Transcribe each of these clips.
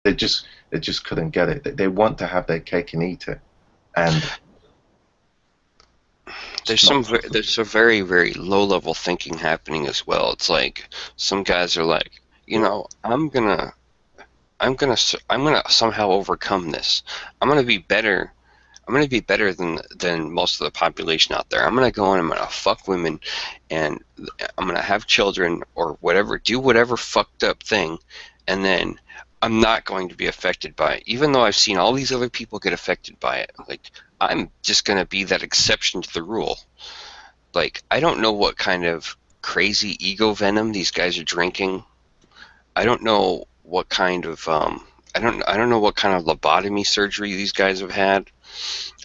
They just couldn't get it. They want to have their cake and eat it, and it's not possible. There's a very, very low level thinking happening as well. It's like some guys are like, I'm gonna somehow overcome this. I'm gonna be better. I'm gonna be better than most of the population out there. I'm gonna go and I'm gonna fuck women, and I'm gonna have children or whatever, do whatever fucked up thing, and then I'm not going to be affected by it. Even though I've seen all these other people get affected by it, like I'm just gonna be that exception to the rule. Like I don't know what kind of crazy ego venom these guys are drinking. I don't know what kind of I don't know what kind of lobotomy surgery these guys have had,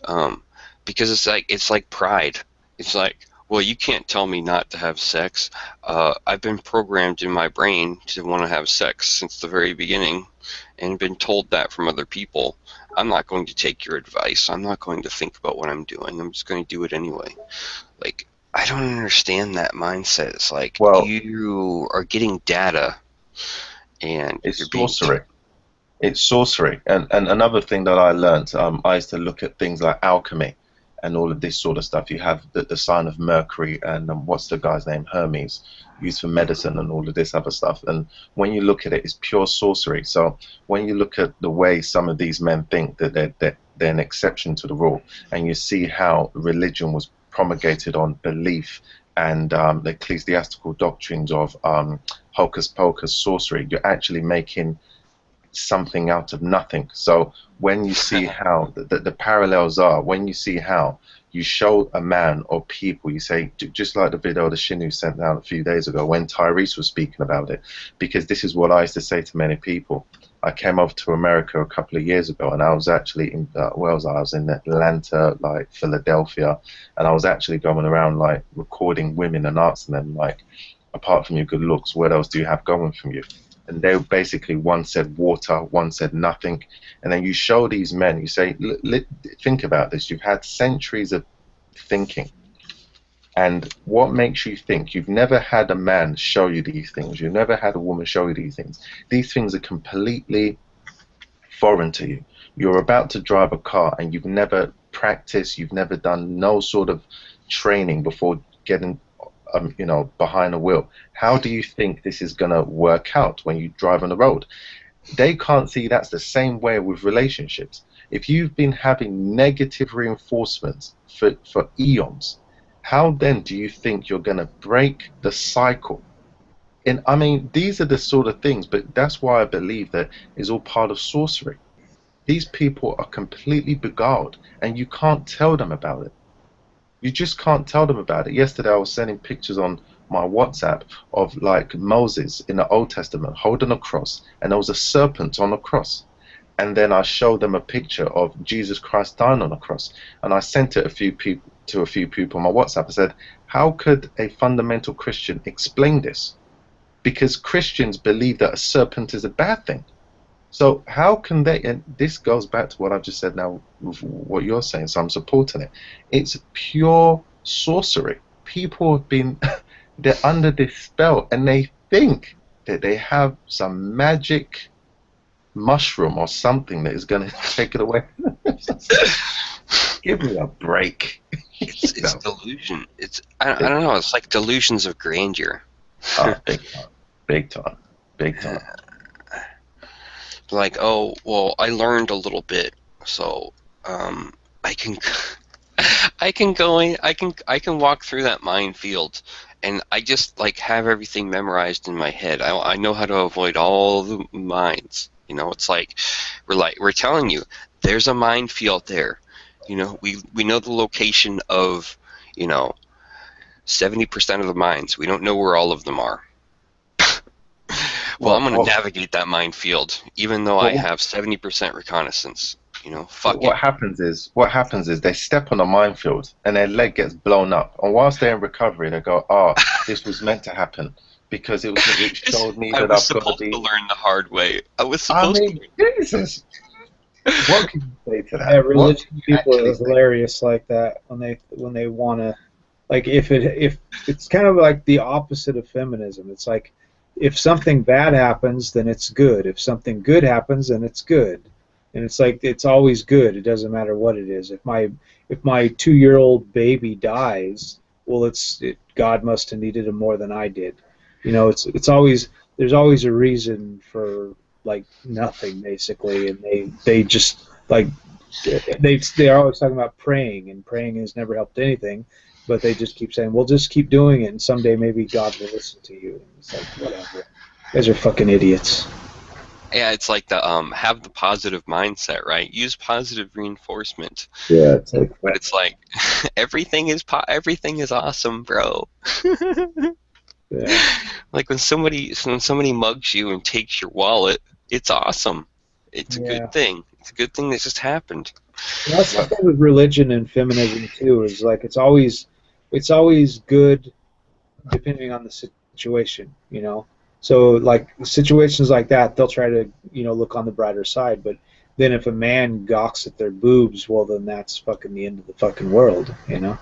um, because it's like pride. It's like, well, you can't tell me not to have sex. I've been programmed in my brain to want to have sex since the very beginning, and been told that from other people. I'm not going to take your advice. I'm not going to think about what I'm doing. I'm just going to do it anyway. Like I don't understand that mindset. It's like Well, you are getting data and you're it's being sorcery. It's sorcery. And another thing that I learned, I used to look at things like alchemy and all of this sort of stuff. You have the sign of Mercury and what's the guy's name? Hermes, used for medicine and all of this other stuff. And when you look at it, it's pure sorcery. So when you look at the way some of these men think that they're an exception to the rule, and you see how religion was promulgated on belief and the ecclesiastical doctrines of hocus pocus sorcery, you're actually making something out of nothing. So when you see how the parallels are, when you see how you show a man or people, you say, just like the video that Shi-Nu sent out a few days ago when Tyrese was speaking about it, because this is what I used to say to many people. I came over to America a couple of years ago, and I was actually in Wales. I was in Atlanta, like Philadelphia, and I was actually going around like recording women and asking them like, apart from your good looks, what else do you have going from you? And they basically, one said water, one said nothing, and then you show these men, you say, think about this, you've had centuries of thinking, and what makes you think? You've never had a man show you these things, you've never had a woman show you these things are completely foreign to you. You're about to drive a car and you've never practiced, you've never done no sort of training before getting behind a wheel. How do you think this is going to work out when you drive on the road? They can't see that's the same way with relationships. If you've been having negative reinforcements for eons, how then do you think you're going to break the cycle? And I mean, these are the sort of things, but that's why I believe that is all part of sorcery. These people are completely beguiled, and you can't tell them about it. You just can't tell them about it. Yesterday I was sending pictures on my WhatsApp of like Moses in the Old Testament holding a cross, and there was a serpent on the cross. And then I showed them a picture of Jesus Christ dying on the cross, and I sent it to a few people on my WhatsApp. I said, how could a fundamental Christian explain this? Because Christians believe that a serpent is a bad thing. So how can they, and this goes back to what I've just said now with what you're saying, so I'm supporting it. It's pure sorcery. People have been, they're under this spell, and they think that they have some magic mushroom or something that is going to take it away. Give me a break. it's delusion. I don't know. It's like delusions of grandeur. Big time, big time, big time. Like, oh well, I learned a little bit, so I can I can go in. I can walk through that minefield, and I just like have everything memorized in my head. I know how to avoid all the mines. It's like we're telling you there's a minefield there. We know the location of 70% of the mines. We don't know where all of them are. Well, I'm going to navigate that minefield, even though I have 70% reconnaissance. Fuck it. What happens is they step on a minefield and their leg gets blown up, and whilst they're in recovery, they go, "Oh, this was meant to happen because it showed me I that was I've got supposed to be." to learn the hard way. I was I supposed mean, Jesus, what can you say to Yeah, that? What religious can you people actually are say? hilarious like that when they want to, like, if it's kind of like the opposite of feminism. It's like if something bad happens, then it's good. If something good happens, then it's good. And it's like it's always good. It doesn't matter what it is. If my 2-year-old baby dies, well, God must have needed him more than I did. You know, it's always there's always a reason for like nothing basically, and they just like they're always talking about praying, and praying has never helped anything. But they just keep saying, "Well, just keep doing it, and someday maybe God will listen to you." And it's like, whatever. You guys are fucking idiots. Yeah, it's like the have the positive mindset, right? Use positive reinforcement. Yeah, it's like, But it's like everything is awesome, bro. yeah. Like when somebody mugs you and takes your wallet, it's awesome. It's a Yeah. good thing. It's a good thing that just happened. Well, that's the thing with religion and feminism too. Is like it's always good depending on the situation, you know. So like situations like that, they'll try to look on the brighter side. But then if a man gawks at their boobs, well, then that's fucking the end of the fucking world, you know.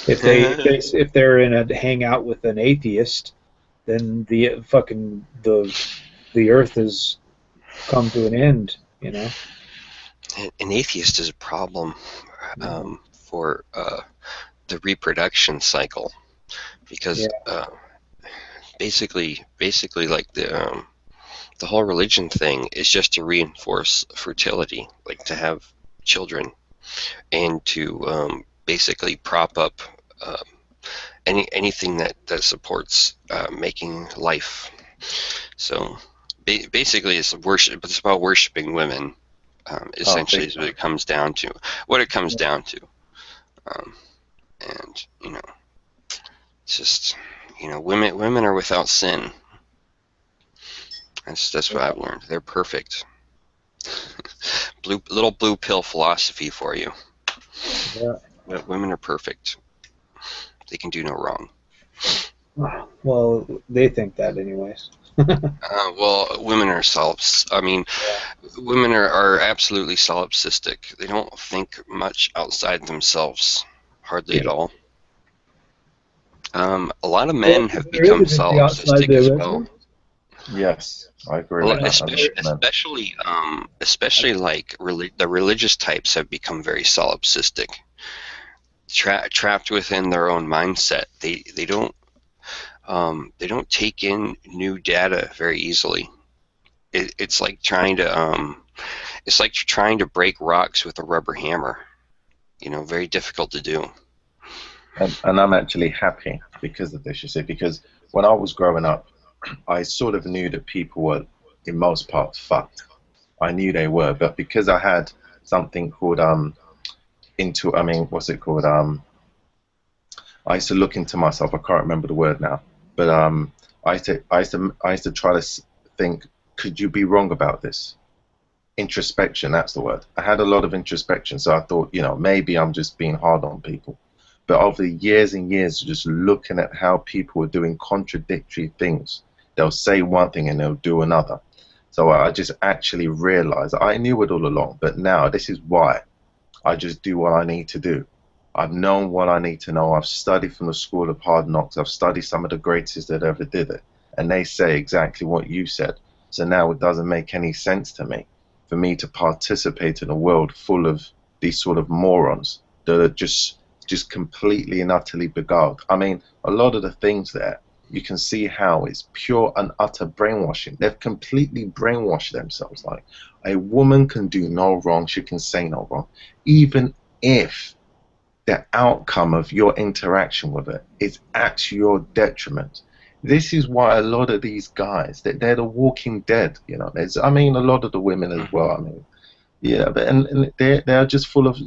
If they're in a hangout with an atheist, then the earth has come to an end, you know. An atheist is a problem for the reproduction cycle because basically like the whole religion thing is just to reinforce fertility, like to have children and to basically prop up anything that supports making life. So basically it's worship, but it's about worshiping women. Essentially is what it comes down to. And it's just women are without sin. That's what I've learned. They're perfect. Little blue pill philosophy for you. Yeah. Women are perfect. They can do no wrong. Well, they think that anyways. Well, women are women are absolutely solipsistic. They don't think much outside themselves, hardly at all. A lot of men have become solipsistic as well. Yes, I agree with that. Especially like the religious types have become very solipsistic, trapped within their own mindset. They don't take in new data very easily. It's like trying to break rocks with a rubber hammer. Very difficult to do. And I'm actually happy because of this, you see, because when I was growing up, I sort of knew that people were, in most parts, fucked. I knew they were, but because I had something called what's it called? I used to look into myself. I can't remember the word now, but I used to try to think, could you be wrong about this? Introspection, that's the word. I had a lot of introspection, so I thought, maybe I'm just being hard on people. But over the years and years, just looking at how people are doing contradictory things, they'll say one thing and they'll do another. So I just actually realized, I knew it all along, but now this is why I just do what I need to do. I've known what I need to know. I've studied from the school of hard knocks. I've studied some of the greatest that ever did it. And they say exactly what you said. So now it doesn't make any sense to me for me to participate in a world full of these sort of morons that are just completely and utterly beguiled. I mean, a lot of the things there, you can see how it's pure and utter brainwashing. They've completely brainwashed themselves. Like, a woman can do no wrong, she can say no wrong, even if the outcome of your interaction with it is at your detriment. This is why a lot of these guys, they're the walking dead, a lot of the women as well, but and they're just full of,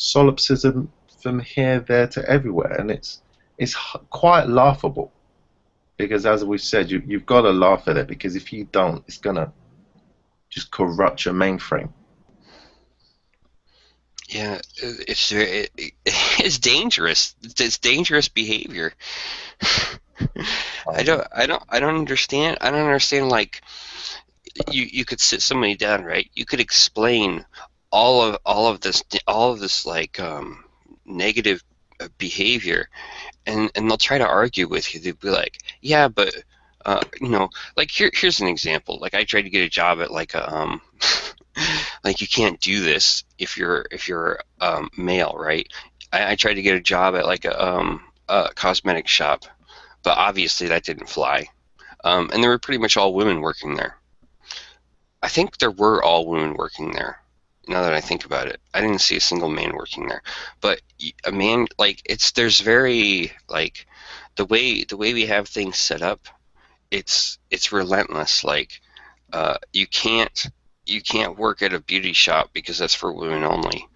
solipsism from here, there to everywhere, and it's quite laughable, because as we said, you've got to laugh at it, because if you don't, it's gonna just corrupt your mainframe. Yeah, it's dangerous. It's dangerous behavior. I don't understand. I don't understand. Like, you could sit somebody down, right? You could explain all of this like negative behavior, and they'll try to argue with you. They'll be like, yeah, but you know, like here's an example. Like I tried to get a job at like a like you can't do this if you're male, right? I tried to get a job at like a cosmetic shop, but obviously that didn't fly. And there were pretty much all women working there. I think there were all women working there. Now that I think about it, I didn't see a single man working there. But a man, like there's very like the way we have things set up. It's relentless. Like you can't work at a beauty shop because that's for women only.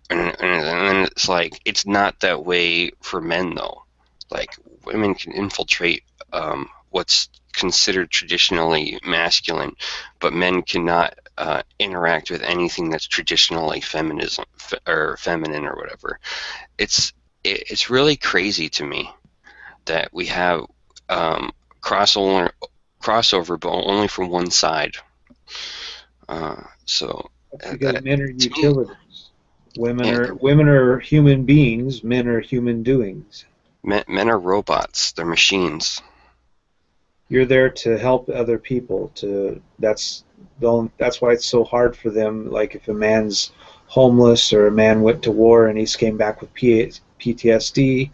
And then it's like it's not that way for men though. Like women can infiltrate what's considered traditionally masculine, but men cannot interact with anything that's traditionally feminism or feminine or whatever. It's really crazy to me that we have crossover, but only from one side. So because men are to me, utilities. yeah, Women are human beings. Men are human doings. men are robots. They're machines. You're there to help other people. That's why it's so hard for them. Like if a man's homeless or a man went to war and he's came back with PTSD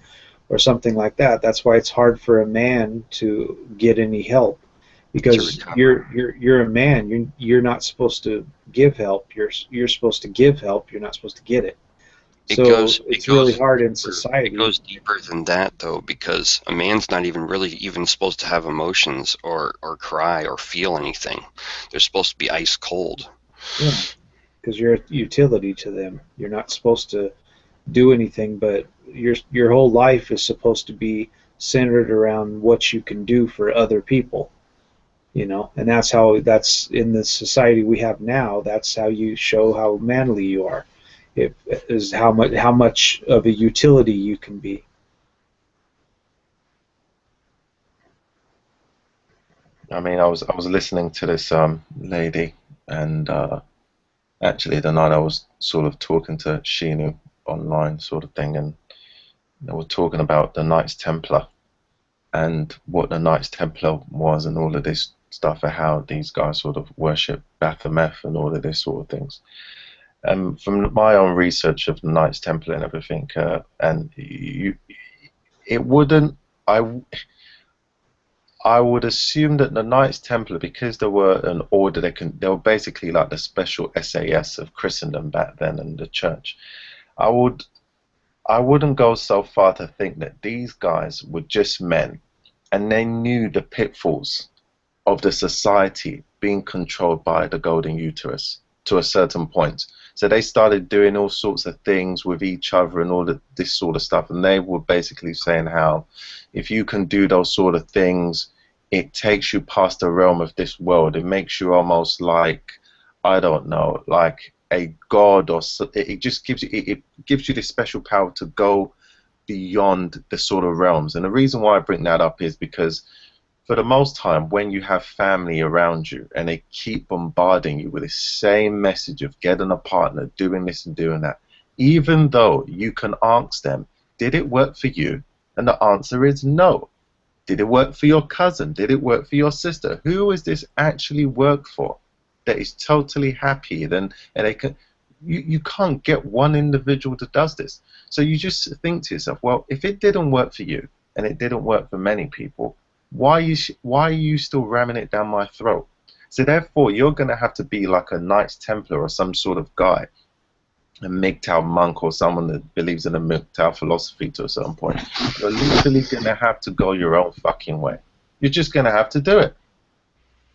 or something like that. That's why it's hard for a man to get any help, To because recover. you're a man. You're not supposed to give help. You're supposed to give help. You're not supposed to get it. It So goes it it's really goes hard in deeper. It society. goes deeper than that though, because a man's not even supposed to have emotions or cry or feel anything. They're supposed to be ice cold. Yeah, because you're a utility to them. You're not supposed to do anything, but your whole life is supposed to be centered around what you can do for other people. And that's in the society we have now. That's how you show how manly you are. It is how much of a utility you can be. I mean, I was listening to this lady, and actually the night I was sort of talking to Shi-Nu online, sort of thing, and they were talking about the Knights Templar and what the Knights Templar was, and all of this stuff, and how these guys sort of worship Baphomet and all of this sort of things. From my own research of the Knights Templar and everything, and it wouldn't. I would assume that the Knights Templar, because they were an order, they were basically like the special SAS of Christendom back then in the church. I would I wouldn't go so far to think that these guys were just men and they knew the pitfalls of the society being controlled by the golden uterus to a certain point. So they started doing all sorts of things with each other and all of this sort of stuff. And they were basically saying how if you can do those sort of things, it takes you past the realm of this world. It makes you almost like, I don't know, like a god, or it just gives you, it gives you this special power to go beyond the sort of realms. And the reason why I bring that up is because for the most time, when you have family around you and they keep bombarding you with the same message of getting a partner, doing this and doing that, even though you can ask them, did it work for you? And the answer is no. Did it work for your cousin? Did it work for your sister? Who is this actually work for that is totally happy? Then and they can, you can't get one individual that does this. So you just think to yourself, well, if it didn't work for you and it didn't work for many people, why are you still ramming it down my throat? So therefore, you're going to have to be like a Knights Templar or some sort of guy, a MGTOW monk or someone that believes in a MGTOW philosophy to a certain point. You're literally going to have to go your own fucking way. You're just going to have to do it.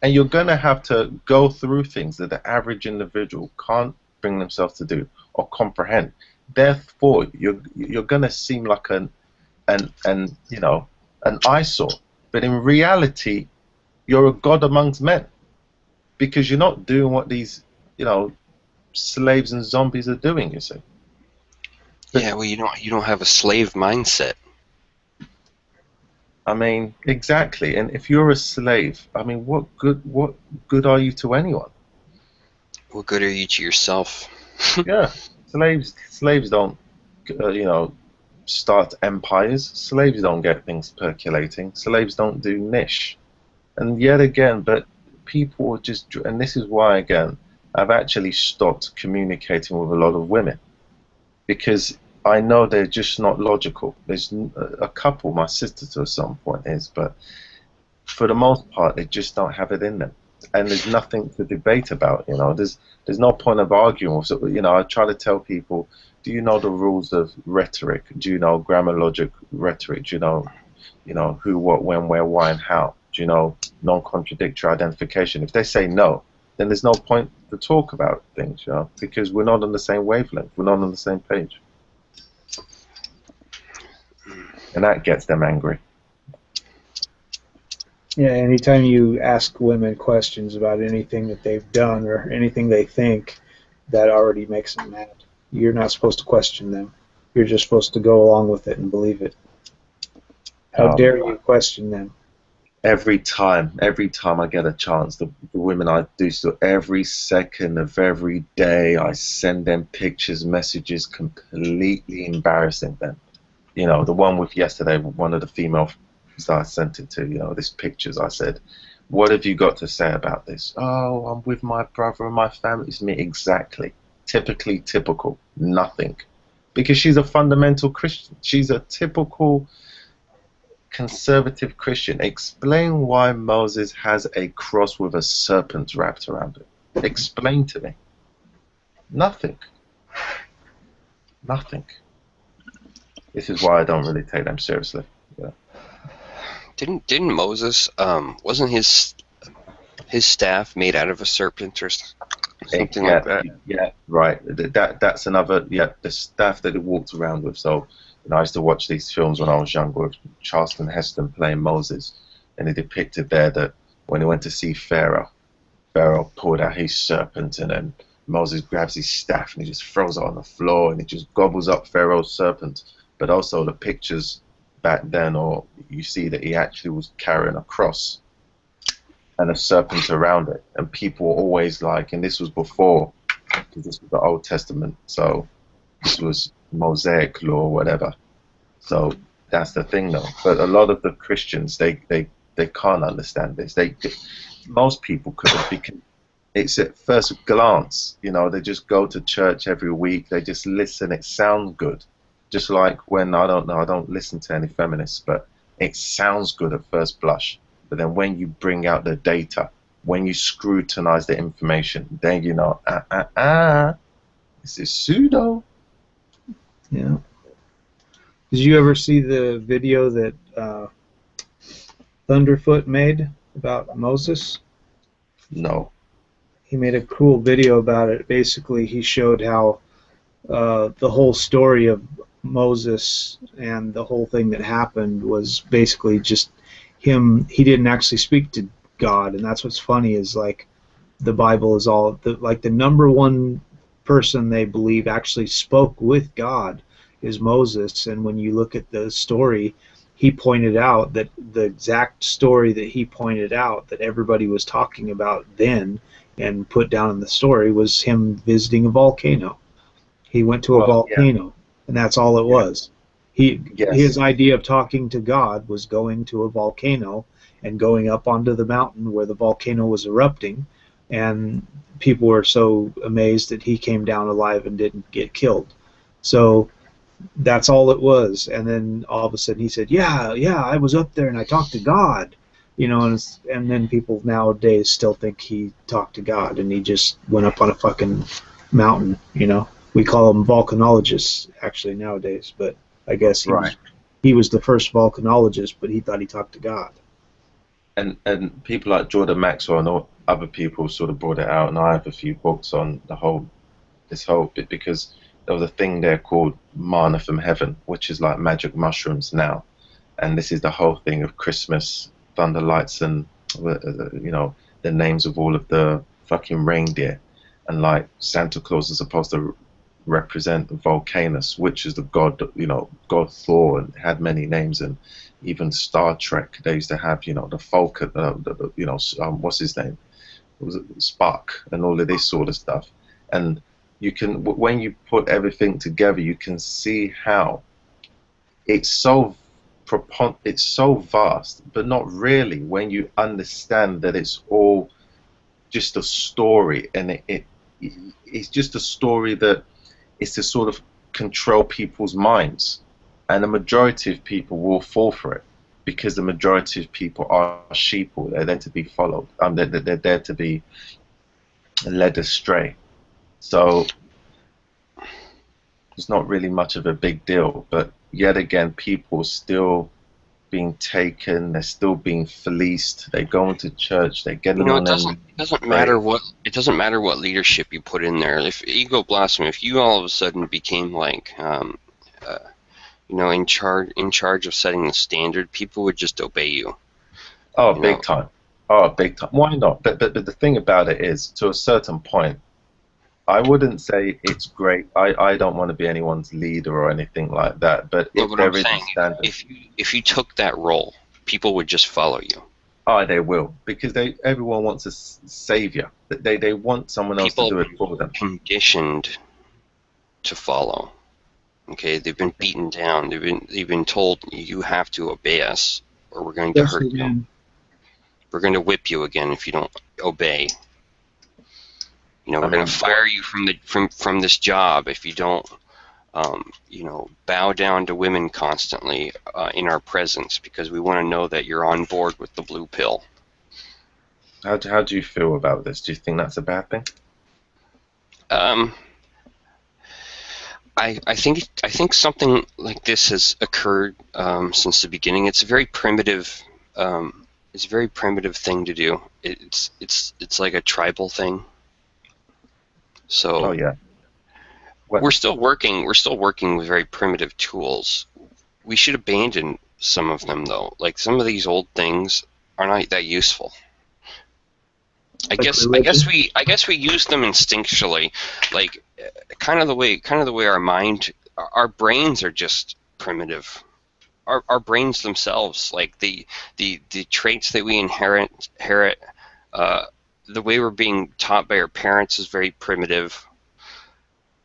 And you're going to have to go through things that the average individual can't bring themselves to do or comprehend. Therefore, you're going to seem like an eyesore. But in reality, you're a god amongst men, because you're not doing what these, slaves and zombies are doing. You see. But, Yeah, well, you don't have a slave mindset. I mean, exactly. And if you're a slave, I mean, what good are you to anyone? What good are you to yourself? Yeah, slaves don't, start empires. Slaves don't get things percolating. Slaves don't do niche. And yet again, but people are just, and this is why again, I've actually stopped communicating with a lot of women, because I know they're just not logical. There's a couple, my sister to some point is, but for the most part, they just don't have it in them. And there's nothing to debate about, you know. There's no point of arguing. So, you know, I try to tell people, do you know the rules of rhetoric? Do you know grammar, logic, rhetoric? Do you know who, what, when, where, why, and how? Do you know non-contradictory identification? If they say no, then there's no point to talk about things, you know, because we're not on the same wavelength. We're not on the same page. And that gets them angry. Yeah, anytime you ask women questions about anything that they've done or anything they think, that already makes them mad. You're not supposed to question them. You're just supposed to go along with it and believe it. How dare you question them? Every time I get a chance, the women I do so, every second of every day, I send them pictures, messages, completely embarrassing them. You know, the one with yesterday, one of the female that I sent it to, you know, this pictures, I said, what have you got to say about this? Oh, I'm with my brother and my family. It's me, exactly. Typically typical, nothing. Because she's a fundamental Christian. She's a typical conservative Christian. Explain why Moses has a cross with a serpent wrapped around it. Explain to me. Nothing. Nothing. This is why I don't really take them seriously. Yeah. Didn't Moses wasn't his staff made out of a serpent or something like that? Yeah, right. That's another. Yeah, the staff that he walked around with. So, you know, I used to watch these films when I was younger with Charlton Heston playing Moses, and he depicted there that when he went to see Pharaoh, Pharaoh pulled out his serpent, and then Moses grabs his staff and he just throws it on the floor, and he just gobbles up Pharaoh's serpent. But also the pictures back then, or you see that he actually was carrying a cross and a serpent around it, and people were always like, and this was before, because this was the Old Testament, so this was Mosaic law or whatever. So that's the thing, though. But a lot of the Christians, they can't understand this. Most people couldn't, because it's at first glance, you know, they just go to church every week, they just listen, it sounds good. Just like when, I don't listen to any feminists, but it sounds good at first blush. But then when you bring out the data, when you scrutinize the information, then you know, this is pseudo. Yeah. Did you ever see the video that Thunderfoot made about Moses? No. He made a cool video about it. Basically, he showed how the whole story of Moses and the whole thing that happened was basically just him. He didn't actually speak to God, and that's what's funny is like the Bible is all like the number one person they believe actually spoke with God is Moses. And when you look at the story, he pointed out that the exact story that he pointed out that everybody was talking about then and put down in the story was him visiting a volcano. He went to a volcano, and that's all it was. His idea of talking to God was going to a volcano and going up onto the mountain where the volcano was erupting, and people were so amazed that he came down alive and didn't get killed. So that's all it was. And then all of a sudden he said, yeah, I was up there and I talked to God. You know, and then people nowadays still think he talked to God and he just went up on a fucking mountain, you know. We call them volcanologists, actually, nowadays, but I guess he was the first volcanologist, but he thought he talked to God. And people like Jordan Maxwell and other people sort of brought it out, and I have a few books on this whole bit, because there was a thing there called manna from heaven, which is like magic mushrooms now, and this is the whole thing of Christmas, thunder lights, and you know, the names of all of the fucking reindeer, and like Santa Claus is supposed to represent Volcanus, which is the god, you know, god Thor, and had many names. And even Star Trek, they used to have, you know, the Falcon, you know, what's his name? Was it Spock, and all of this sort of stuff. And you can, when you put everything together, you can see how it's so it's so vast, but not really when you understand that it's all just a story, and it's just a story that is to sort of control people's minds, and the majority of people will fall for it because the majority of people are sheeple. They're there to be followed. They're there to be led astray. So it's not really much of a big deal, but yet again, people still being taken, they're still being fleeced, they go into church, they're getting on it doesn't matter what leadership you put in there. If ego blossom, if you all of a sudden became like in charge of setting the standard, people would just obey you. Oh, big time. Oh, big time. Why not? But the thing about it is, to a certain point, I wouldn't say it's great. I don't want to be anyone's leader or anything like that. But if there is a standard, if you took that role, people would just follow you. Oh, they will, because everyone wants a savior. They want someone else to do it for them. Conditioned to follow. Okay, they've been beaten down. They've been told you have to obey us, or we're going to hurt you. We're going to whip you again if you don't obey. We're going to fire you from this job if you don't, bow down to women constantly in our presence, because we want to know that you're on board with the blue pill. How do you feel about this? Do you think that's a bad thing? I think something like this has occurred since the beginning. It's a very primitive. It's a very primitive thing to do. It's like a tribal thing. So oh yeah, we're still working with very primitive tools. We should abandon some of them though. Like some of these old things are not that useful. I guess we use them instinctually, like kind of the way our brains are just primitive. Our brains themselves, like the traits that we inherit, the way we're being taught by our parents is very primitive.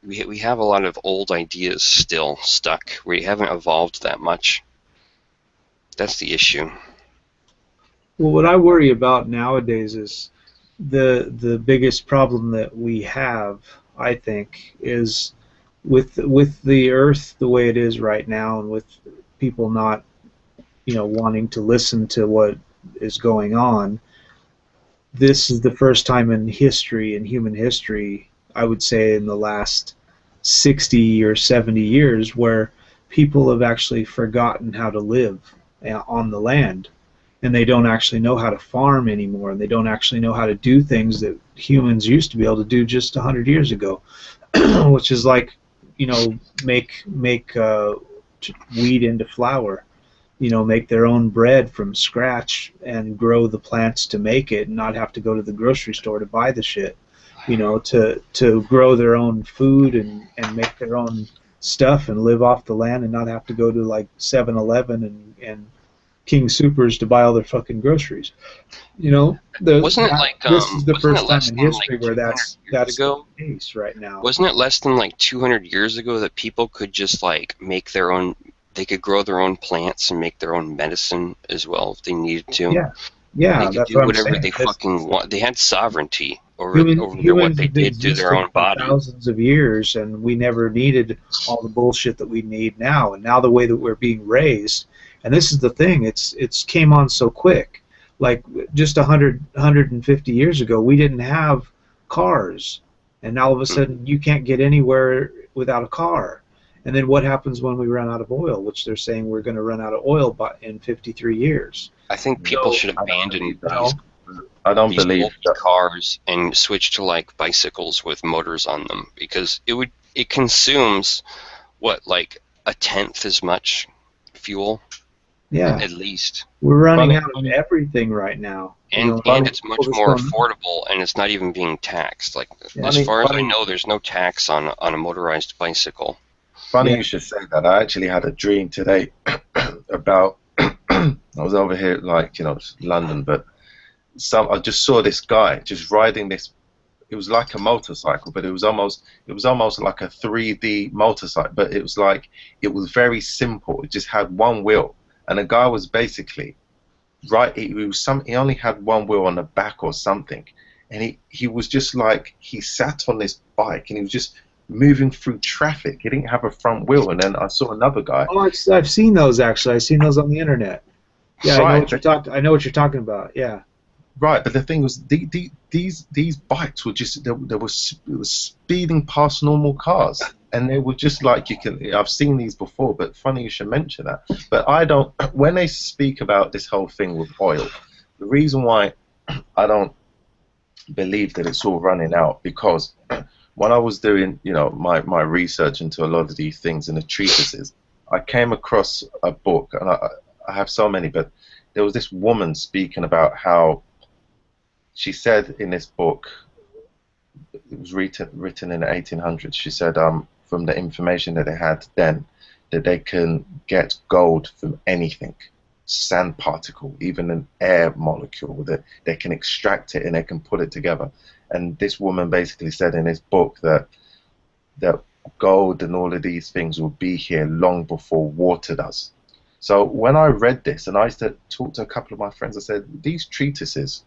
We have a lot of old ideas still stuck. We haven't evolved that much. That's the issue. Well, what I worry about nowadays is the biggest problem that we have, I think, is with the earth the way it is right now, and with people not, wanting to listen to what is going on. This is the first time in human history, I would say in the last 60 or 70 years, where people have actually forgotten how to live on the land, and they don't actually know how to farm anymore, and they don't actually know how to do things that humans used to be able to do just 100 years ago, which is like, make wheat into flour. Make their own bread from scratch and grow the plants to make it, and not have to go to the grocery store to buy the shit. To grow their own food and make their own stuff and live off the land, and not have to go to like 7-Eleven and King Supers to buy all their fucking groceries. This is the first time in history where that's the case right now. Wasn't it less than like 200 years ago that people could just like make their own? They could grow their own plants and make their own medicine as well if they needed to. Yeah, they could do whatever they fucking want. They had sovereignty over what they did to their own body. Thousands of years, and we never needed all the bullshit that we need now. And now the way that we're being raised, and this is the thing, it's came on so quick. Like just 150 years ago, we didn't have cars, and now all of a sudden you can't get anywhere without a car. And then what happens when we run out of oil, which they're saying we're going to run out of oil in 53 years? I think people should abandon these cars and switch to like bicycles with motors on them, because it consumes like a tenth as much fuel. Yeah, at least. We're running out of everything right now. And it's much more affordable, and it's not even being taxed. Like as far as I know, there's no tax on a motorized bicycle. Funny you should say that. I actually had a dream today about. I was over here, London, but I just saw this guy just riding this it was like a motorcycle, but it was almost like a 3D motorcycle, but it was like it was very simple. It just had one wheel, and the guy was basically right. He only had one wheel on the back or something, and he was just like he sat on this bike and he was just moving through traffic. He didn't have a front wheel, and then I saw another guy. Oh, I've seen those actually. I've seen those on the internet. Yeah, right. I know what you're talking about. Yeah. Right, but the thing was, these bikes were just they were speeding past normal cars, and they were just like I've seen these before, but funny you should mention that. But I don't. When they speak about this whole thing with oil, the reason why I don't believe that it's all running out, because when I was doing my research into a lot of these things in the treatises, I came across a book, and I have so many, but there was this woman speaking about how she said in this book, it was written in the 1800s, she said from the information that they had then, that they can get gold from anything, sand particle, even an air molecule, that they can extract it and they can put it together. And this woman basically said in this book that gold and all of these things will be here long before water does. So when I read this, and I used to talk to a couple of my friends, I said, these treatises,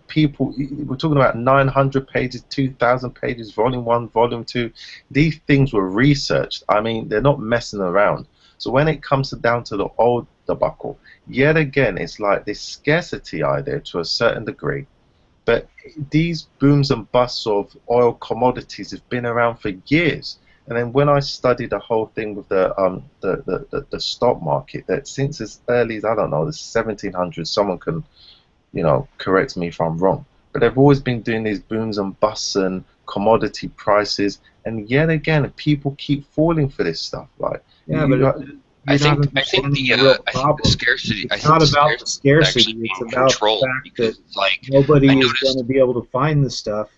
people, we're talking about 900 pages, 2,000 pages, volume 1, volume 2. These things were researched. I mean, they're not messing around. So when it comes down to the old debacle, yet again, it's like this scarcity idea to a certain degree. But these booms and busts of oil commodities have been around for years. And then when I studied the whole thing with the stock market, that since as early as, I don't know, the 1700s, someone can correct me if I'm wrong, but they've always been doing these booms and busts and commodity prices, and yet again, people keep falling for this stuff. Like, yeah, but I think the scarcity. It's not about the scarcity. It's about the fact that nobody is going to be able to find the stuff.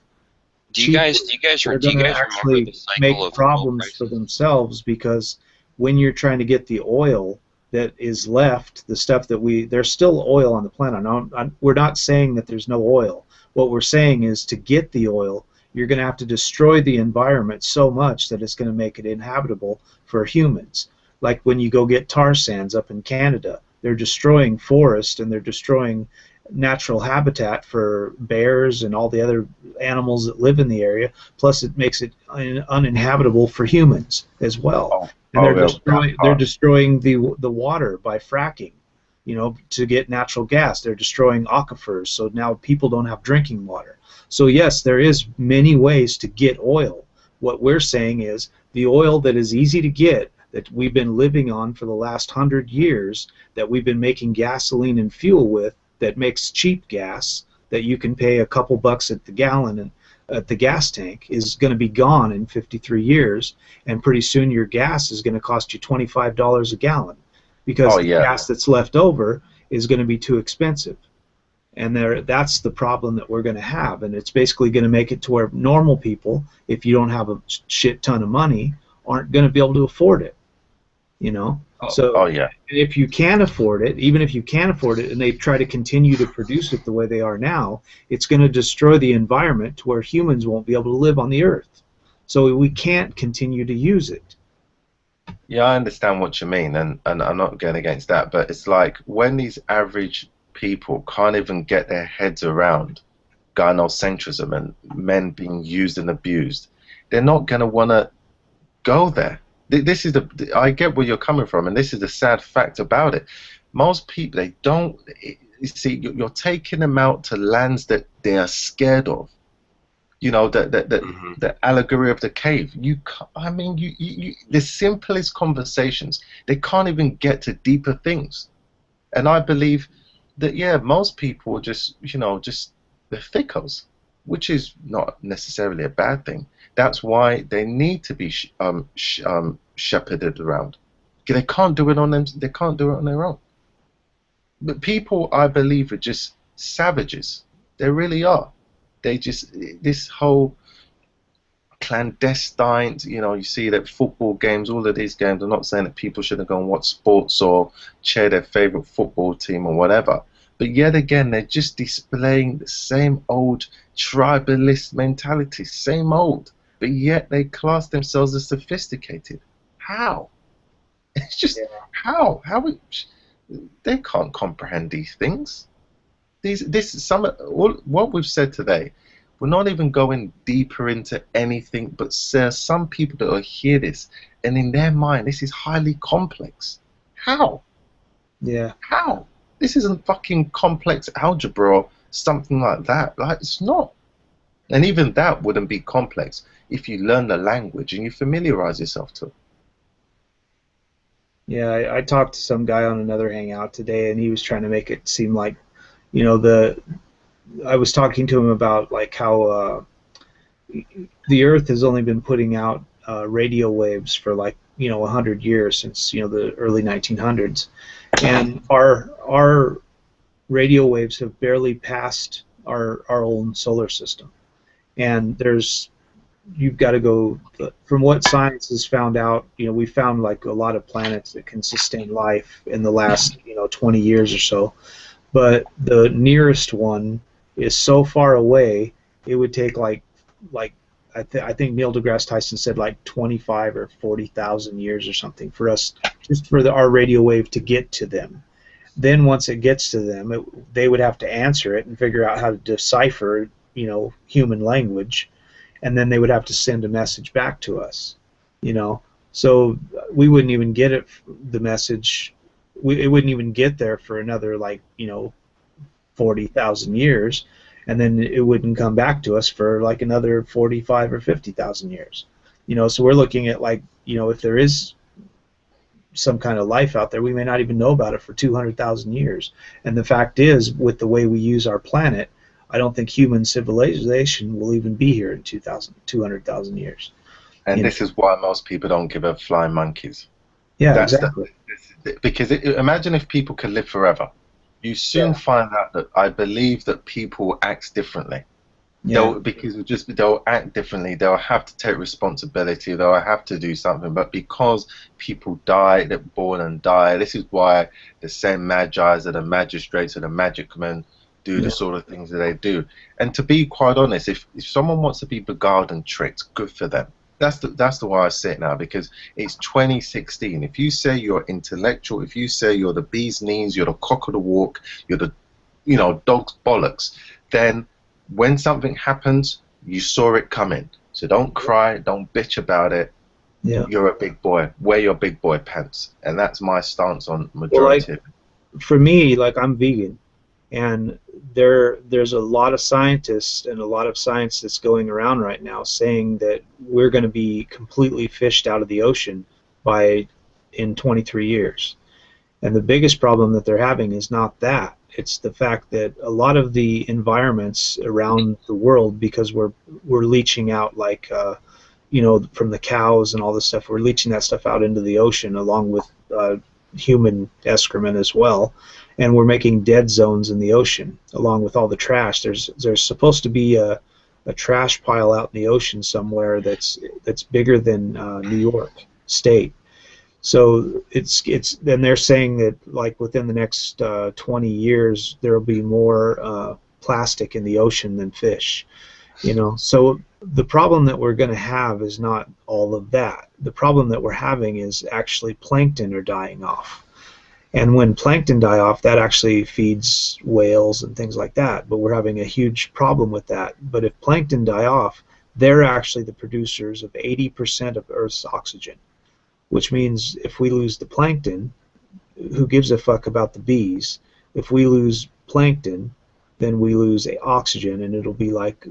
Do you guys actually remember the cycle make of problems for themselves? Because when you're trying to get the oil that is left, the stuff that there's still oil on the planet. Now, we're not saying that there's no oil. What we're saying is, to get the oil, you're going to have to destroy the environment so much that it's going to make it inhabitable for humans. Like when you go get tar sands up in Canada, they're destroying forest and they're destroying natural habitat for bears and all the other animals that live in the area. Plus, it makes it uninhabitable for humans as well. And they're destroying the water by fracking, to get natural gas. They're destroying aquifers, so now people don't have drinking water. So yes, there is many ways to get oil. What we're saying is the oil that is easy to get, that we've been living on for the last 100 years, that we've been making gasoline and fuel with, that makes cheap gas, that you can pay a couple bucks at the gallon and at the gas tank, is going to be gone in 53 years, and pretty soon your gas is going to cost you $25 a gallon, because the gas that's left over is going to be too expensive. And that's the problem that we're going to have, and it's basically going to make it to where normal people, if you don't have a shit ton of money, aren't going to be able to afford it. If you can afford it, even if you can afford it, and they try to continue to produce it the way they are now, it's going to destroy the environment to where humans won't be able to live on the earth. So we can't continue to use it. Yeah, I understand what you mean, and I'm not going against that, but it's like when these average people can't even get their heads around gynocentrism and men being used and abused, they're not going to want to go there. This is I get where you're coming from, and this is the sad fact about it. Most people, they don't. You see, you're taking them out to lands that they are scared of. The allegory of the cave. The simplest conversations, they can't even get to deeper things. And I believe that most people are just they're thickos, which is not necessarily a bad thing. That's why they need to be shepherded around. They can't do it on them. They can't do it on their own. But people, I believe, are just savages. They really are. They just, this whole clandestine, you see that football games, all of these games. I'm not saying that people shouldn't go and watch sports or cheer their favorite football team or whatever. But yet again, they're just displaying the same old tribalist mentality, same old. But yet they class themselves as sophisticated. How? It's just how? They can't comprehend these things. What we've said today. We're not even going deeper into anything, but there's some people that will hear this, and in their mind, this is highly complex. How? Yeah. How? This isn't fucking complex algebra or something like that. Like, it's not. And even that wouldn't be complex if you learn the language and you familiarize yourself to it. Yeah, I talked to some guy on another hangout today, and he was trying to make it seem like, I was talking to him about like how the Earth has only been putting out radio waves for like 100 years, since the early 1900s, and our radio waves have barely passed our own solar system, and you've got to go from what science has found out. We found like a lot of planets that can sustain life in the last 20 years or so, but the nearest one is so far away it would take like I think Neil deGrasse Tyson said like 25 or 40,000 years or something for us, just for our radio wave to get to them. Then once it gets to them, they would have to answer it and figure out how to decipher human language, and then they would have to send a message back to us. So we wouldn't even get the message. It wouldn't even get there for another 40,000 years, and then it wouldn't come back to us for like another 45 or 50,000 years. So we're looking at if there is some kind of life out there, we may not even know about it for 200,000 years. And the fact is, with the way we use our planet, I don't think human civilization will even be here in 200,000 years. And this is why most people don't give a flying monkeys. Yeah, exactly. Because imagine if people could live forever. You soon find out that I believe that people act differently. Yeah. They'll act differently. They'll have to take responsibility. They'll have to do something. But because people die, they're born and die. This is why the same magi's or the magistrates or the magic men do the sort of things that they do. And to be quite honest, if someone wants to be beguiled and tricked, good for them. That's the way I see it now, because it's 2016. If you say you're intellectual, if you say you're the bee's knees, you're the cock of the walk, you're the dog's bollocks, then when something happens, you saw it coming. So don't cry, don't bitch about it. Yeah. You're a big boy. Wear your big boy pants. And that's my stance on majority. Well, for me, I'm vegan, and there's a lot of scientists and a lot of science that's going around right now saying that we're going to be completely fished out of the ocean in 23 years. And the biggest problem that they're having is not that. It's the fact that a lot of the environments around the world, because we're leaching out from the cows and all this stuff, we're leaching that stuff out into the ocean along with human excrement as well, and we're making dead zones in the ocean along with all the trash. There's supposed to be a trash pile out in the ocean somewhere that's bigger than New York State. So then they're saying that within the next 20 years there will be more plastic in the ocean than fish. So the problem that we're going to have is not all of that. The problem that we're having is actually plankton are dying off. And when plankton die off, that actually feeds whales and things like that. But we're having a huge problem with that. But if plankton die off, they're actually the producers of 80% of Earth's oxygen. Which means if we lose the plankton, who gives a fuck about the bees? If we lose plankton, then we lose oxygen, and it'll be like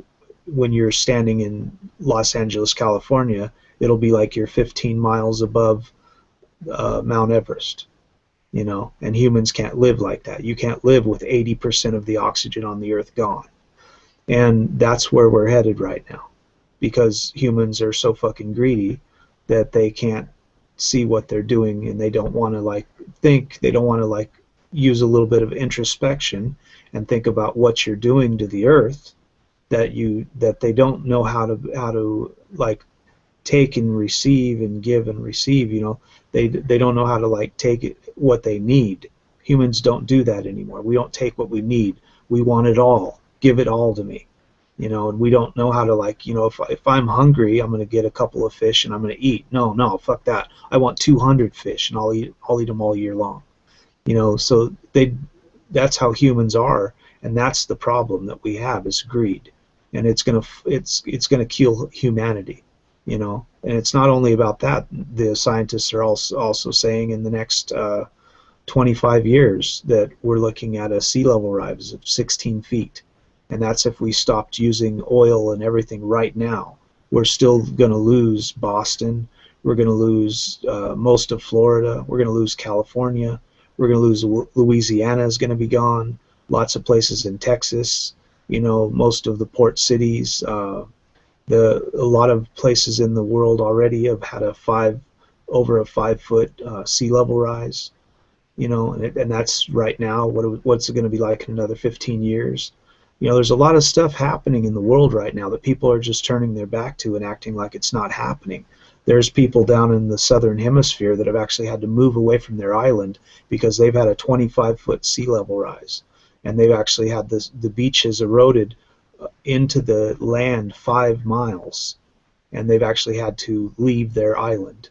when you're standing in Los Angeles, California, it'll be like you're 15 miles above Mount Everest, and humans can't live like that. You can't live with 80% of the oxygen on the Earth gone. And that's where we're headed right now, because humans are so fucking greedy that they can't see what they're doing, and they don't want to think, they don't want to use a little bit of introspection and think about what you're doing to the Earth, that they don't know how to take and receive and give and receive. They don't know how to take it, what they need, Humans don't do that anymore. We don't take what we need. We want it all. Give it all to me. You know, and we don't know how to, like, you know, if I'm hungry, I'm going to get a couple of fish and I'm going to eat. No, fuck that. I want 200 fish and I'll eat them all year long. You know, so that's how humans are, and that's the problem that we have is greed, and it's gonna kill humanity. You know, and it's not only about that. The scientists are also saying in the next 25 years that we're looking at a sea level rise of 16 feet. And that's if we stopped using oil and everything right now. We're still going to lose Boston. We're going to lose most of Florida. We're going to lose California. We're going to lose Louisiana is going to be gone. Lots of places in Texas. You know, most of the port cities. A lot of places in the world already have had over a 5-foot sea level rise. You know, and that's right now. What's it going to be like in another 15 years? You know, there's a lot of stuff happening in the world right now that people are just turning their back to and acting like it's not happening. There's people down in the southern hemisphere that have actually had to move away from their island because they've had a 25-foot sea level rise. And they've actually had the beaches eroded into the land 5 miles. And they've actually had to leave their island.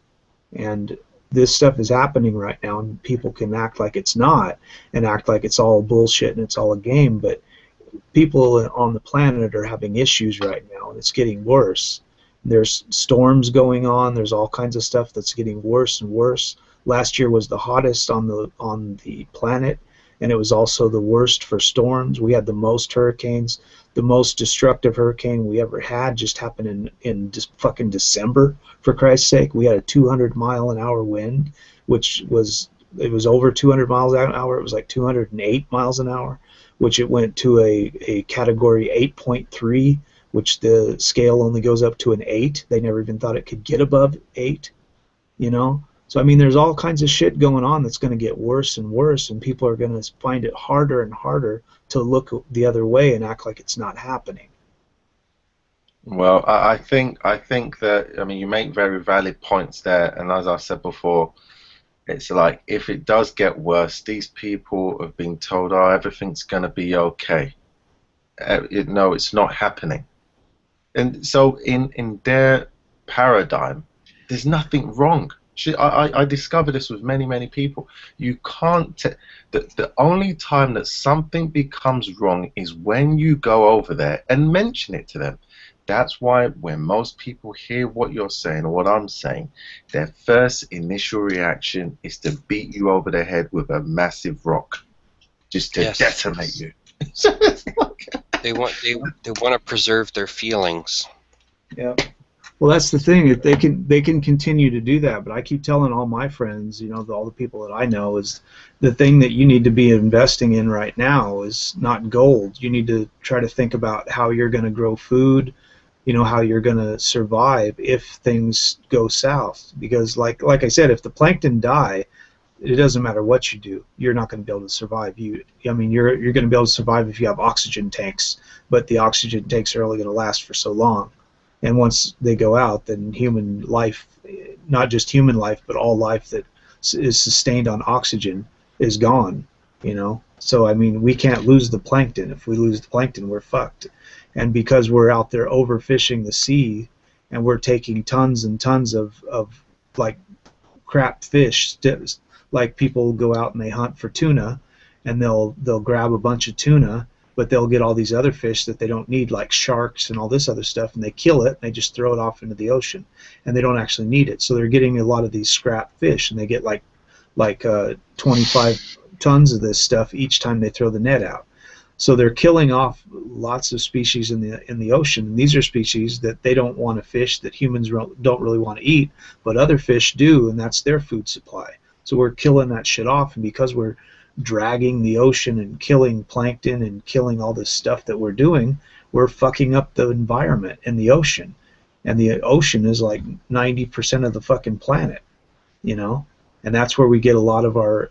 And this stuff is happening right now, and people can act like it's not and act like it's all bullshit and it's all a game, but people on the planet are having issues right now, and it's getting worse. There's storms going on. There's all kinds of stuff that's getting worse and worse. Last year was the hottest on the planet, and it was also the worst for storms. We had the most hurricanes. The most destructive hurricane we ever had just happened in just fucking December, for Christ's sake. We had a 200-mile-an-hour wind, which was over 200 miles an hour. It was like 208 miles an hour, which it went to a category 8.3, which the scale only goes up to an 8. They never even thought it could get above 8, you know? So, I mean, there's all kinds of shit going on that's going to get worse and worse, and people are going to find it harder and harder to look the other way and act like it's not happening. Well, I think that, I mean, you make very valid points there, and as I said before, it's like if it does get worse, these people have been told, oh, everything's going to be okay. No, it's not happening. And so in their paradigm, there's nothing wrong. I discovered this with many people. You can't. The only time that something becomes wrong is when you go over there and mention it to them. That's why when most people hear what you're saying or what I'm saying, their first initial reaction is to beat you over the head with a massive rock, just to decimate you. They want to preserve their feelings. Yeah. Well, that's the thing. They can continue to do that, but I keep telling all my friends, you know, all the people that I know, is the thing that you need to be investing in right now is not gold. You need to try to think about how you're going to grow food, you know, how you're going to survive if things go south. Because, like I said, if the plankton die, it doesn't matter what you do. You're not going to be able to survive. You're going to be able to survive if you have oxygen tanks, but the oxygen tanks are only going to last for so long. And once they go out, then human life, not just human life, but all life that is sustained on oxygen is gone, you know. So, I mean, we can't lose the plankton. If we lose the plankton, we're fucked. And because we're out there overfishing the sea, and we're taking tons and tons of like crap fish, like people go out and they hunt for tuna, and they'll grab a bunch of tuna, but they'll get all these other fish that they don't need, like sharks and all this other stuff, and they kill it, and they just throw it off into the ocean, and they don't actually need it. So they're getting a lot of these scrap fish, and they get like 25 tons of this stuff each time they throw the net out. So they're killing off lots of species in the ocean, and these are species that they don't want to fish, that humans don't really want to eat, but other fish do, and that's their food supply. So we're killing that shit off, and because we're dragging the ocean and killing plankton and killing all this stuff that we're doing, we're fucking up the environment in the ocean. And the ocean is like 90% of the fucking planet, you know? And that's where we get a lot of our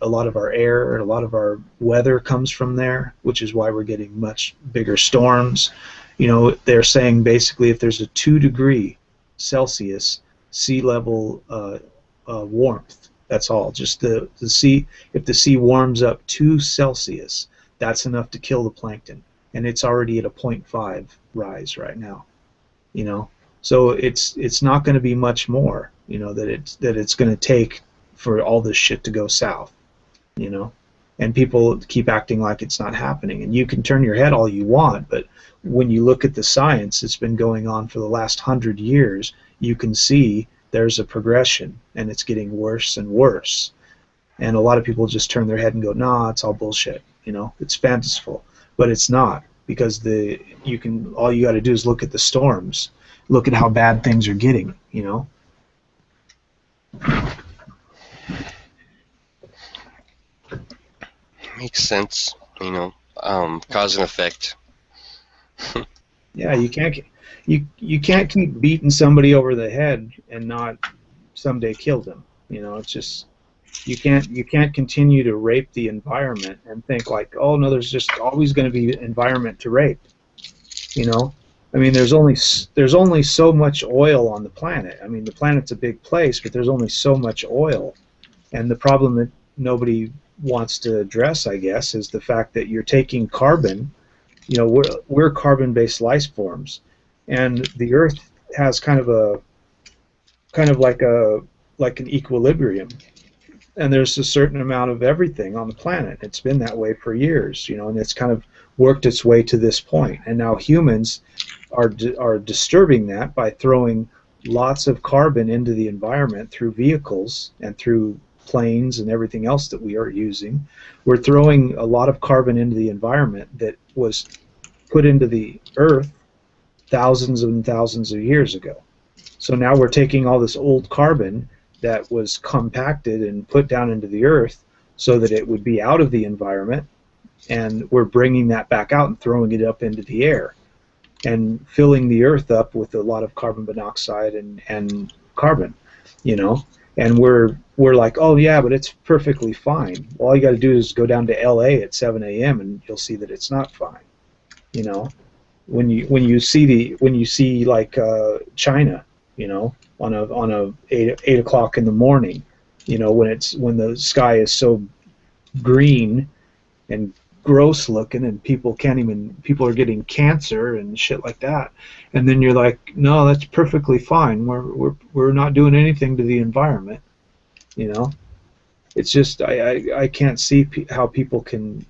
air, and a lot of our weather comes from there, which is why we're getting much bigger storms. You know, they're saying basically if there's a 2 degree Celsius sea level warmth That's all. Just the sea. If the sea warms up 2 Celsius, that's enough to kill the plankton, and it's already at a .5 rise right now. You know, so it's not going to be much more. You know, that it's going to take for all this shit to go south. You know, and people keep acting like it's not happening. And you can turn your head all you want, but when you look at the science that's been going on for the last 100 years, you can see there's a progression, and it's getting worse and worse. And a lot of people just turn their head and go, "Nah, it's all bullshit." You know, it's fanciful, but it's not, because all you got to do is look at the storms, look at how bad things are getting. You know. Makes sense, you know. Cause and effect. Yeah, you can't keep beating somebody over the head and not someday kill them. You know, it's just you can't continue to rape the environment and think like, oh no, there's just always going to be environment to rape. You know, I mean, there's only so much oil on the planet. I mean, the planet's a big place, but there's only so much oil, and the problem that nobody wants to address, I guess, is the fact that you're taking carbon. You know, we're carbon-based life forms, and the Earth has kind of like an equilibrium, and there's a certain amount of everything on the planet. It's been that way for years, you know, and it's kind of worked its way to this point. And now humans are disturbing that by throwing lots of carbon into the environment through vehicles and through planes and everything else that we are using. We're throwing a lot of carbon into the environment that was put into the earth thousands and thousands of years ago. So now we're taking all this old carbon that was compacted and put down into the earth so that it would be out of the environment, and we're bringing that back out and throwing it up into the air and filling the earth up with a lot of carbon monoxide and carbon, you know. And we're like, oh yeah, but it's perfectly fine. Well, all you got to do is go down to LA at 7 a.m. and you'll see that it's not fine. You know, when you see like China, you know, on a 8 o'clock in the morning, you know, when the sky is so green and gross looking, and people are getting cancer and shit like that, and then you're like, no, that's perfectly fine. We're not doing anything to the environment, you know. It's just I can't see how people can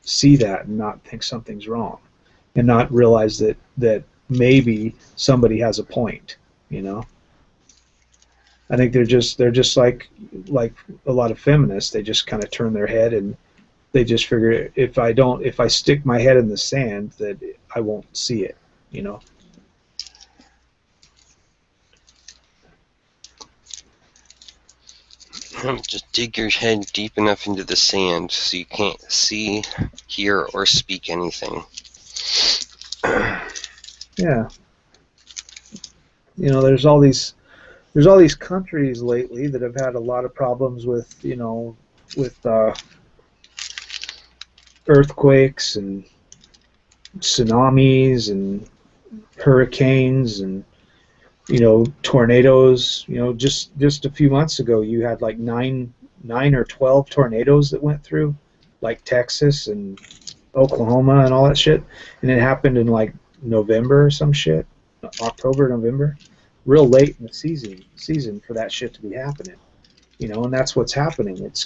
see that and not think something's wrong, and not realize that maybe somebody has a point, you know. I think they're just like a lot of feminists. They just kind of turn their head and they just figure if I stick my head in the sand, that I won't see it, you know. Just dig your head deep enough into the sand so you can't see, hear, or speak anything. Yeah. You know, there's all these countries lately that have had a lot of problems with, you know, with earthquakes and tsunamis and hurricanes and, you know, tornadoes. You know, just a few months ago, you had like nine or 12 tornadoes that went through, like Texas and Oklahoma and all that shit, and it happened in like November or some shit, October, November, real late in the season for that shit to be happening. You know, and that's what's happening. It's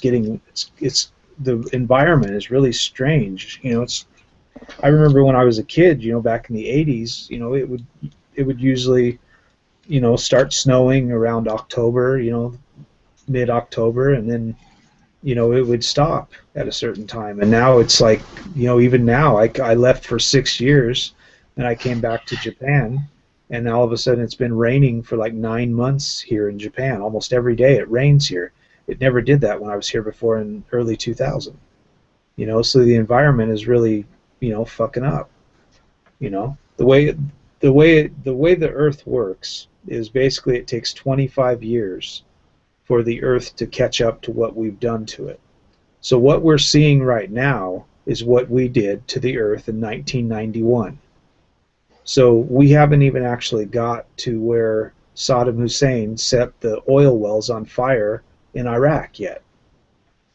the environment is really strange. You know, I remember when I was a kid, you know, back in the 80s, you know, it would usually, you know, start snowing around October, you know, mid-October, and then, you know, it would stop at a certain time. And now it's like, you know, even now, I left for 6 years, and I came back to Japan, and all of a sudden it's been raining for like 9 months here in Japan. Almost every day it rains here. It never did that when I was here before in early 2000. You know, so the environment is really, you know, fucking up. You know, the way the Earth works is basically it takes 25 years for the Earth to catch up to what we've done to it. So what we're seeing right now is what we did to the Earth in 1991. So we haven't even actually got to where Saddam Hussein set the oil wells on fire in Iraq yet.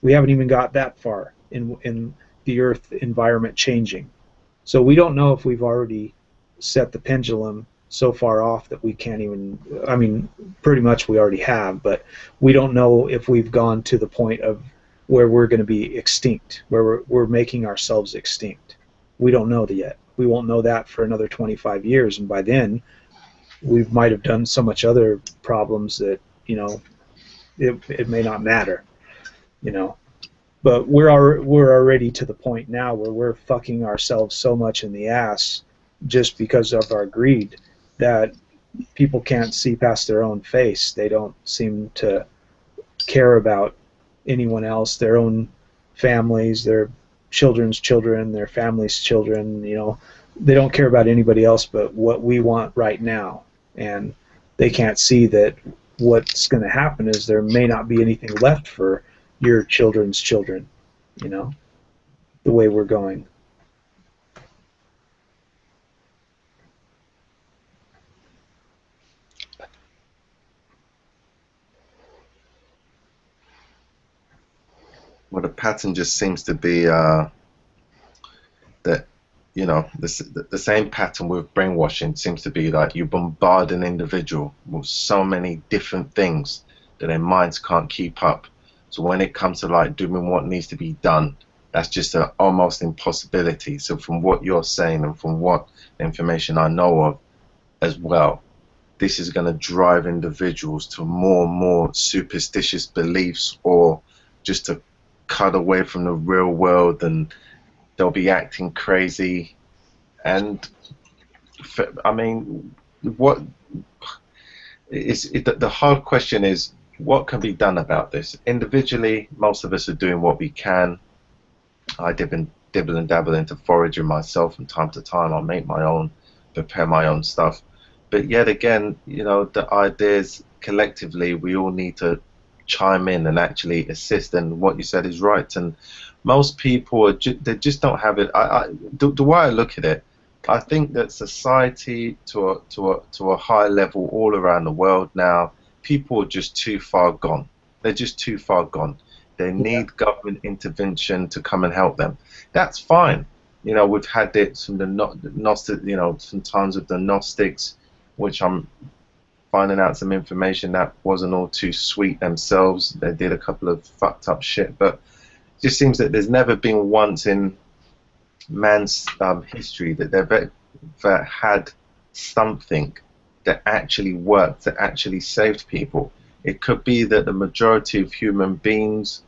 We haven't even got that far in the Earth environment changing. So we don't know if we've already set the pendulum so far off that we can't even, I mean, pretty much we already have, but we don't know if we've gone to the point of where we're going to be extinct, where we're making ourselves extinct. We don't know that yet. We won't know that for another 25 years, and by then we might have done so much other problems that, you know, it may not matter, you know. But we're already to the point now where we're fucking ourselves so much in the ass just because of our greed that people can't see past their own face. They don't seem to care about anyone else, their own families, their children's children, their family's children, you know. They don't care about anybody else but what we want right now. And they can't see that what's going to happen is there may not be anything left for your children's children, you know, the way we're going. Well, the pattern just seems to be that, you know, the same pattern with brainwashing seems to be like you bombard an individual with so many different things that their minds can't keep up. So when it comes to like doing what needs to be done, that's just an almost impossibility. So from what you're saying and from what information I know of as well, this is going to drive individuals to more and more superstitious beliefs, or just to cut away from the real world, and they'll be acting crazy. And I mean, what is the hard question is, what can be done about this? Individually, most of us are doing what we can. I dibble and dabble into foraging myself from time to time. I make my own, prepare my own stuff. But yet again, you know, the idea is collectively we all need to chime in and actually assist. And what you said is right. And most people are they just don't have it. The way I look at it, I think that society to a high level all around the world now, people are just too far gone. They're just too far gone. They need government intervention to come and help them. That's fine. You know, we've had it from the Gnostic, you know, some times with the Gnostics, which I'm finding out some information that wasn't all too sweet themselves. They did a couple of fucked up shit, but it just seems that there's never been once in man's history that they've had something that actually worked, that actually saved people. It could be that the majority of human beings,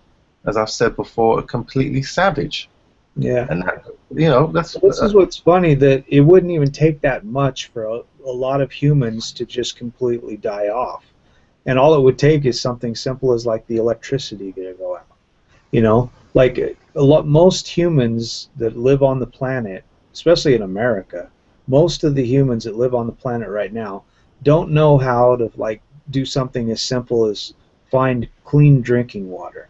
as I've said before, are completely savage. Yeah. And that, you know, this is what's funny, that it wouldn't even take that much for a lot of humans to just completely die off. And all it would take is something simple as like the electricity to go out. You know, like most humans that live on the planet, especially in America, most of the humans that live on the planet right now don't know how to like do something as simple as find clean drinking water.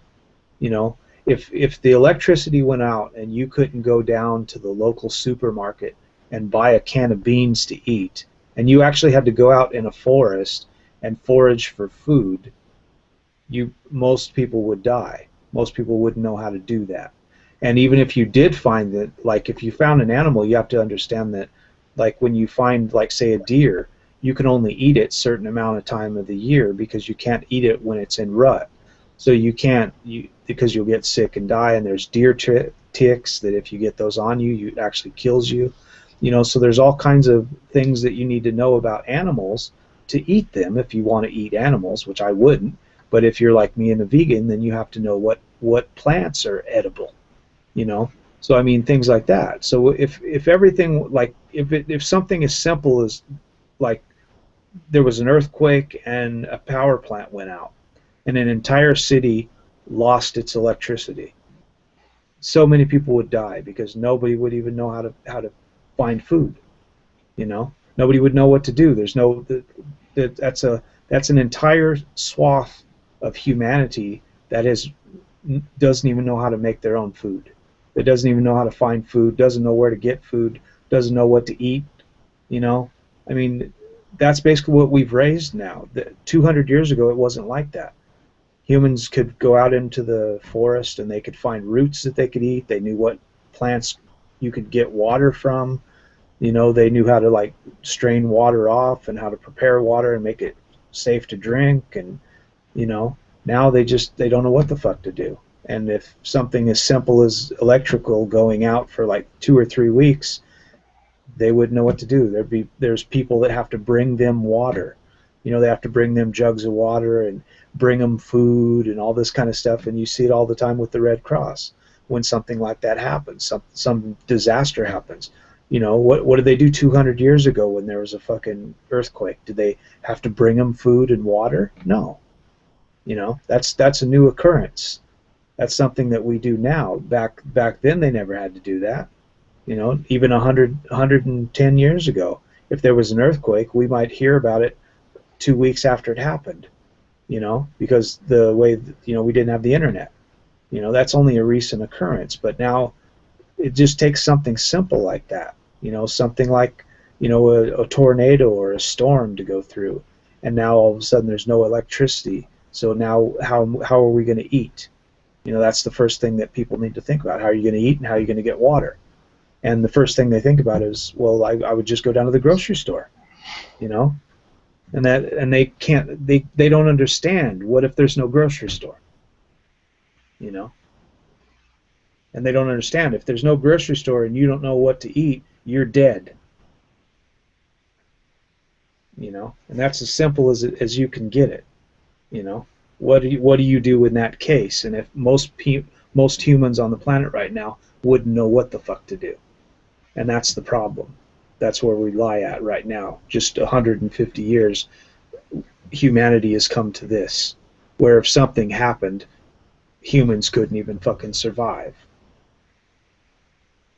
You know, if the electricity went out and you couldn't go down to the local supermarket and buy a can of beans to eat, and you actually had to go out in a forest and forage for food, most people would die. Most people wouldn't know how to do that. And even if you did find that, like if you found an animal, you have to understand that, like when you find, like say a deer, you can only eat it a certain amount of time of the year, because you can't eat it when it's in rut. So you can't, because you'll get sick and die, and there's deer ticks that if you get those on you, it actually kills you. You know, so there's all kinds of things that you need to know about animals to eat them if you want to eat animals, which I wouldn't. But if you're like me and a vegan, then you have to know what plants are edible, you know. So I mean, things like that. So if everything, like if something as simple as like there was an earthquake and a power plant went out and an entire city lost its electricity, so many people would die because nobody would even know how to find food. You know, nobody would know what to do. There's no that's an entire swath of humanity that doesn't even know how to make their own food. It doesn't even know how to find food, doesn't know where to get food, doesn't know what to eat. You know, I mean, that's basically what we've raised now. 200 years ago, it wasn't like that. Humans could go out into the forest and they could find roots that they could eat. They knew what plants you could get water from. You know, they knew how to like strain water off and how to prepare water and make it safe to drink. And you know, now they don't know what the fuck to do. And if something as simple as electrical going out for like 2 or 3 weeks, they wouldn't know what to do. There's people that have to bring them water. You know, they have to bring them jugs of water and bring them food and all this kind of stuff. And you see it all the time with the Red Cross when something like that happens, some disaster happens. You know, what did they do 200 years ago when there was a fucking earthquake? Did they have to bring them food and water? No. You know, that's a new occurrence. That's something that we do now. Back then, they never had to do that. You know, even 110 years ago, if there was an earthquake, we might hear about it 2 weeks after it happened. You know, because the way, you know, we didn't have the internet. You know, that's only a recent occurrence. But now, it just takes something simple like that. You know, something like, you know, a tornado or a storm to go through, and now all of a sudden there's no electricity. So now, how are we going to eat? You know, that's the first thing that people need to think about. How are you going to eat and how are you going to get water? And the first thing they think about is, well, I would just go down to the grocery store, you know? And they can't, they don't understand, what if there's no grocery store? You know? And they don't understand, if there's no grocery store and you don't know what to eat, you're dead. You know? And that's as simple as you can get it. You know? What do you do in that case? And if most humans on the planet right now wouldn't know what the fuck to do, and that's the problem. That's where we lie at right now. Just 150 years, humanity has come to this, where if something happened, humans couldn't even fucking survive.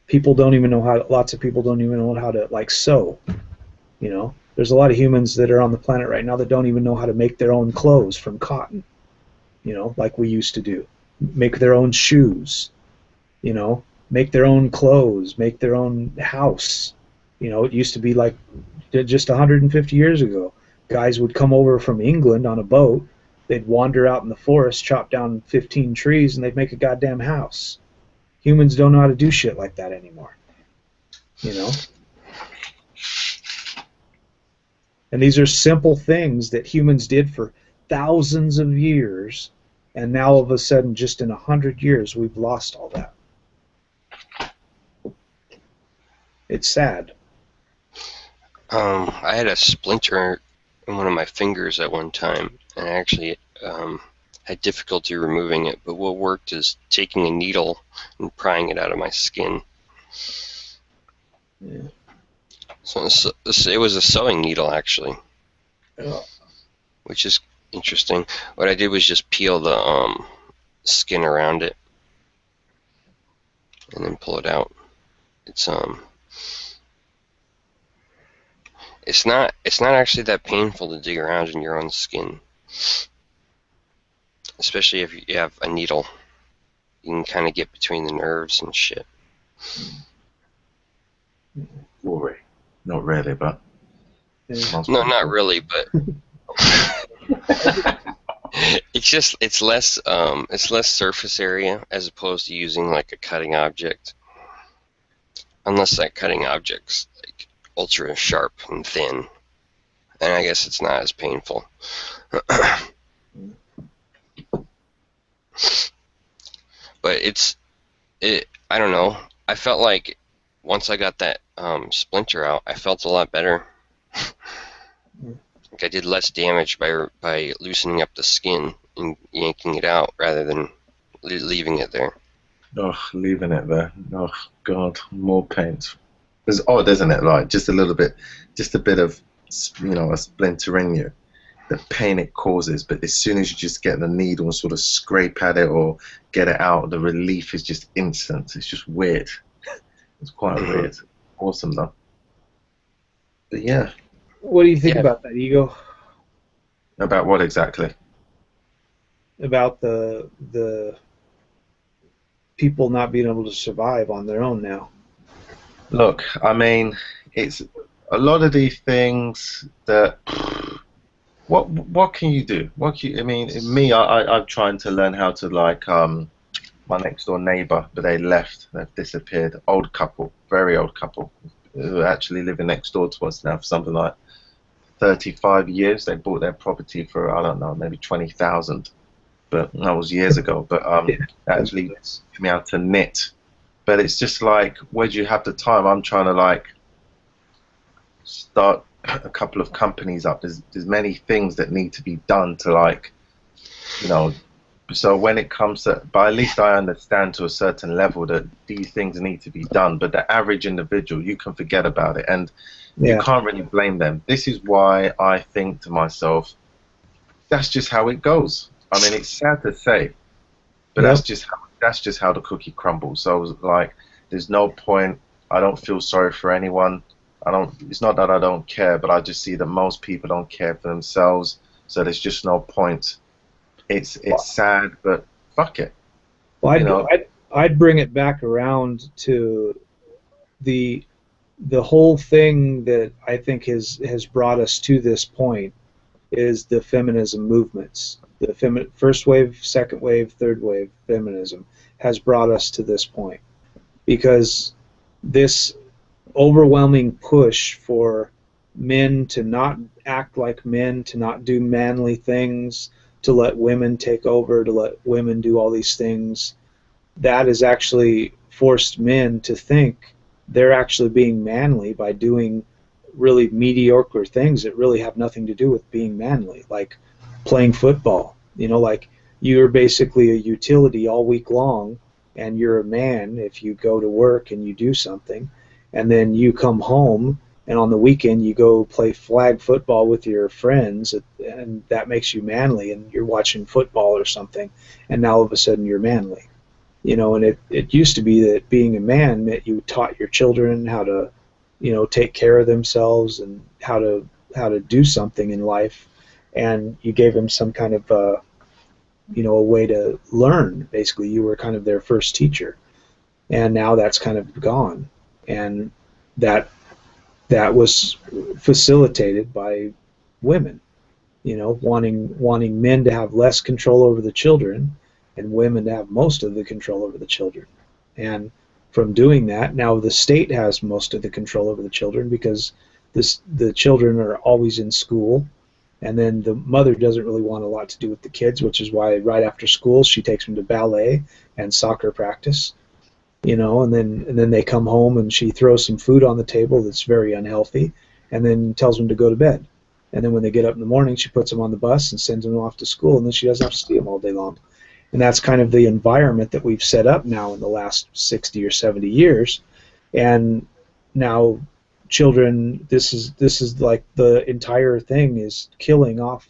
People don't even know how. Lots of people don't even know how to like sew. You know, there's a lot of humans that are on the planet right now that don't even know how to make their own clothes from cotton. You know, like we used to do. Make their own shoes. You know, make their own clothes, make their own house. You know, it used to be like just 150 years ago. Guys would come over from England on a boat. They'd wander out in the forest, chop down 15 trees, and they'd make a goddamn house. Humans don't know how to do shit like that anymore. You know? And these are simple things that humans did for thousands of years, and now all of a sudden, just in 100 years, we've lost all that. It's sad. I had a splinter in one of my fingers at one time, and I actually had difficulty removing it, but what worked is taking a needle and prying it out of my skin. Yeah. So it was a sewing needle, actually, Yeah. which is interesting. What I did was just peel the skin around it and then pull it out. It's not actually that painful to dig around in your own skin, especially if you have a needle. You can kind of get between the nerves and shit. Worry. Not really, but Yeah. No, not really, but it's less surface area as opposed to using like a cutting object. Unless that cutting object's like ultra sharp and thin, and I guess it's not as painful. But I don't know. I felt like once I got that splinter out, I felt a lot better. Like I did less damage by loosening up the skin and yanking it out rather than leaving it there. oh, leaving it there. Oh God, more pain. It's odd, isn't it? Like just a little bit, just a bit of, you know, a splintering you. The pain it causes, but as soon as you just get the needle and sort of scrape at it or get it out, the relief is just instant. It's just weird. It's quite weird. Awesome though. But yeah. What do you think Yeah. about that, Ego? About what exactly? About the people not being able to survive on their own now. Look, I mean, it's a lot of these things that what can you do? What can you, I mean, me, I'm trying to learn how to like my next door neighbor, but they left, they've disappeared. Old couple, very old couple, who are actually living next door to us now for something like 35 years. They bought their property for, I don't know, maybe 20,000, but that was years ago. But Yeah. actually taught me how to knit. But it's just like, where do you have the time? I'm trying to like start a couple of companies up. There's many things that need to be done to like, you know. So when it comes to, but at least I understand to a certain level that these things need to be done. But the average individual, you can forget about it, and you Yeah. can't really blame them. This is why I think to myself, that's just how it goes. I mean, it's sad to say, but Yep. that's just how the cookie crumbles. So like, there's no point. I don't feel sorry for anyone. I don't. It's not that I don't care, but I just see that most people don't care for themselves. So there's just no point. It's sad, but fuck it. Well, You know. I'd bring it back around to the whole thing that I think has brought us to this point is the feminism movements. The first wave, second wave, third wave feminism has brought us to this point because this overwhelming push for men to not act like men, to not do manly things, to let women take over, to let women do all these things, that has actually forced men to think they're actually being manly by doing really mediocre things that really have nothing to do with being manly, like playing football. You know, like you're basically a utility all week long, and you're a man if you go to work and you do something, and then you come home and on the weekend you go play flag football with your friends, and that makes you manly, and you're watching football or something, and now all of a sudden you're manly. You know, and it used to be that being a man meant you taught your children how to, you know, take care of themselves and how to do something in life, and you gave them some kind of you know, a way to learn. Basically, you were kind of their first teacher, and now that's kind of gone, and that was facilitated by women, you know, wanting men to have less control over the children and women to have most of the control over the children. And from doing that, now the state has most of the control over the children because the children are always in school, and then the mother doesn't really want a lot to do with the kids, which is why right after school she takes them to ballet and soccer practice, you know, and then they come home and she throws some food on the table that's very unhealthy, and then tells them to go to bed. And then when they get up in the morning, she puts them on the bus and sends them off to school, and then she doesn't have to see them all day long. And that's kind of the environment that we've set up now in the last 60 or 70 years. And now children, this is like the entire thing is killing off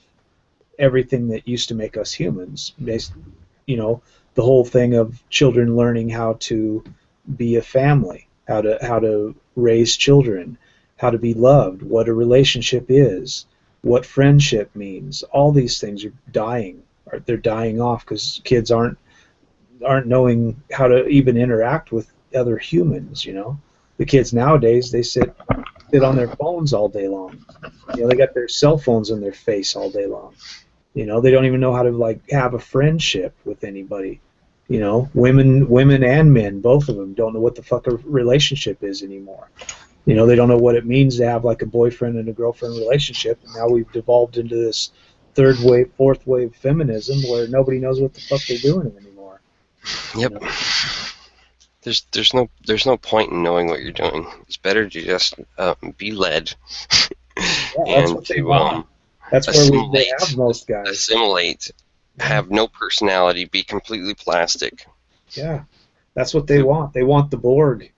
everything that used to make us humans. You know, the whole thing of children learning how to be a family, how to raise children, how to be loved, what a relationship is, what friendship means. All these things are dying. They're dying off because kids aren't knowing how to even interact with other humans. You know, the kids nowadays, they sit on their phones all day long. You know, they got their cell phones in their face all day long. You know, they don't even know how to like have a friendship with anybody. You know, women and men, both of them don't know what the fuck a relationship is anymore. You know, they don't know what it means to have like a boyfriend and a girlfriend relationship. And now we've devolved into this third wave, fourth wave feminism where nobody knows what the fuck they're doing anymore. Yep. You know? There's no point in knowing what you're doing. It's better to just be led That's and what they to want. That's where they have most guys. assimilate, have no personality, be completely plastic. Yeah, that's what they want. They want the Borg.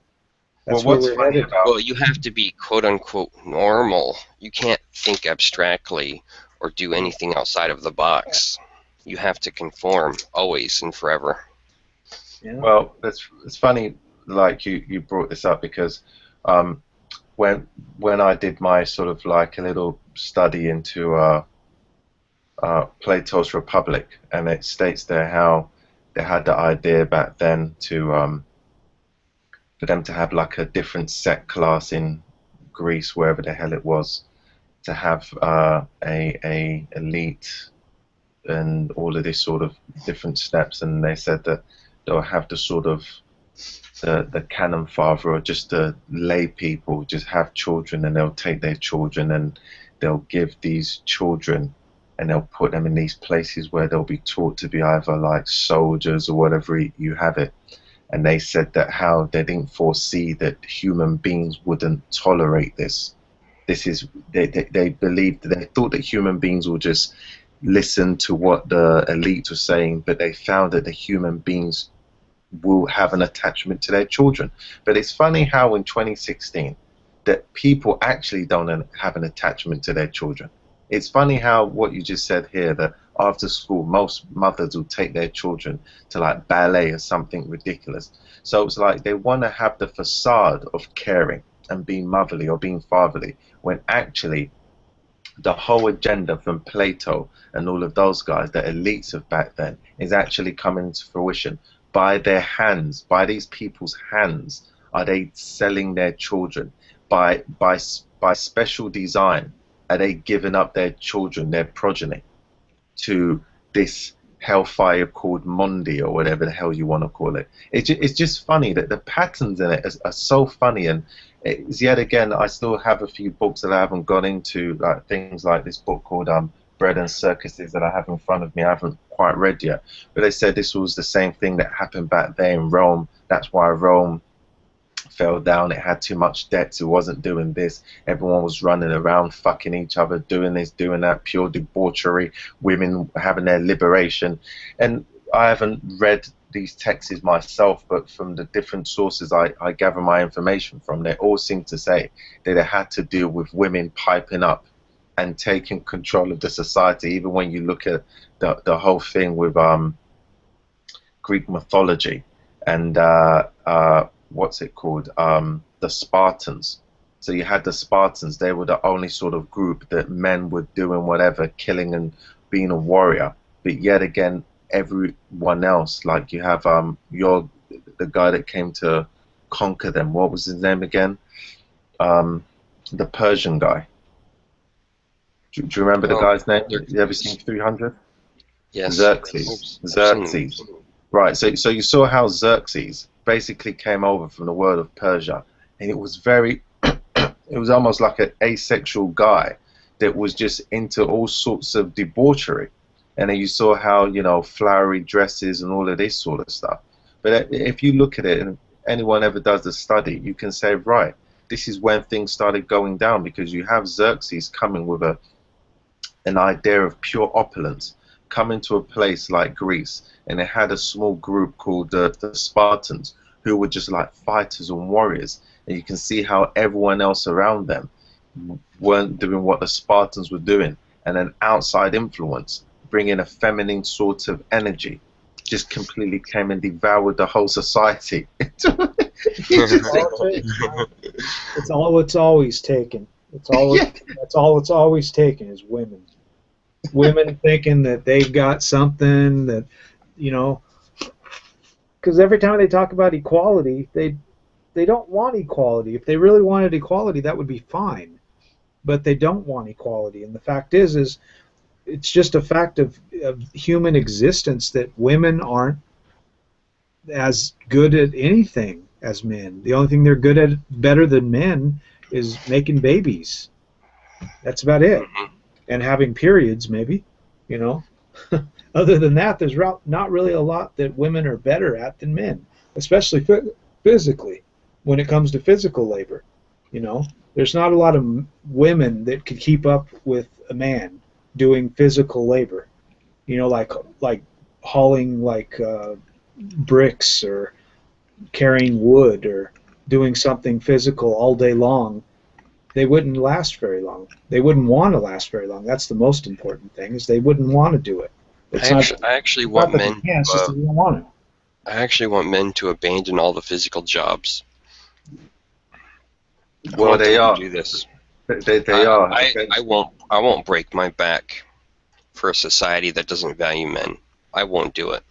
That's Well, where we're headed. Well, you have to be quote unquote normal. You can't think abstractly or do anything outside of the box. You have to conform always and forever. Yeah. Well, it's funny, like you brought this up because when I did my sort of like a little study into Plato's Republic, and it states there how they had the idea back then to for them to have like a different set class in Greece, wherever the hell it was, to have a elite and all of this sort of different steps, and they said that they'll have the sort of the canon father or just the lay people just have children, and they'll take their children and they'll give these children and they'll put them in these places where they'll be taught to be either like soldiers or whatever you have it. And they said that how they didn't foresee that human beings wouldn't tolerate this. This is they believed, they thought that human beings will just listen to what the elite was saying, but they found that the human beings will have an attachment to their children. But it's funny how in 2016 that people actually don't have an attachment to their children. It's funny how what you just said here, that after school most mothers will take their children to like ballet or something ridiculous. So it's like they want to have the facade of caring and being motherly or being fatherly, when actually the whole agenda from Plato and all of those guys, the elites of back then, is actually coming to fruition. By their hands, by these people's hands, are they selling their children? By special design, are they giving up their children, their progeny, to this hellfire called Mondi or whatever the hell you want to call it? It's just funny that the patterns in it are so funny, and it's yet again, I still have a few books that I haven't gone into, like things like this book called Bread and Circuses that I have in front of me. I haven't quite read yet, but they said this was the same thing that happened back there in Rome. That's why Rome fell down. It had too much debt. It wasn't doing this. Everyone was running around fucking each other, doing this, doing that, pure debauchery, women having their liberation. And I haven't read these texts myself, but from the different sources I gather my information from, they all seem to say that it had to do with women piping up and taking control of the society. Even when you look at the whole thing with Greek mythology and what's it called, the Spartans. So you had the Spartans. They were the only sort of group that men were doing whatever, killing and being a warrior. But yet again, everyone else, like you have the guy that came to conquer them. What was his name again? The Persian guy. Do you remember the guy's name? You ever seen 300? Yes. Xerxes. Right. So you saw how Xerxes basically came over from the world of Persia, and it was very, it was almost like an asexual guy that was just into all sorts of debauchery. And then you saw how, you know, flowery dresses and all of this sort of stuff. But if you look at it, and anyone ever does the study, you can say, right, this is when things started going down, because you have Xerxes coming with an idea of pure opulence, coming to a place like Greece, and it had a small group called the Spartans, who were just like fighters and warriors. And you can see how everyone else around them weren't doing what the Spartans were doing. And an outside influence, bringing a feminine sort of energy, just completely came and devoured the whole society. It's all it's always taken. It's all. Yeah. That's all it's always taken is women. Women thinking that they've got something that, you know, because every time they talk about equality, they don't want equality. If they really wanted equality, that would be fine. But they don't want equality, and the fact is it's just a fact of human existence that women aren't as good at anything as men. The only thing they're good at better than men is making babies. That's about it. And having periods, maybe, you know. Other than that, there's not really a lot that women are better at than men, especially physically. When it comes to physical labor, you know, there's not a lot of women that could keep up with a man doing physical labor, you know, like hauling bricks or carrying wood or doing something physical all day long. They wouldn't last very long. They wouldn't want to last very long. That's the most important thing, is they wouldn't want to do it. I actually want men. It's just that they don't want to. I actually want men to abandon all the physical jobs. Well, they are. Do this. They are. I won't break my back for a society that doesn't value men. I won't do it.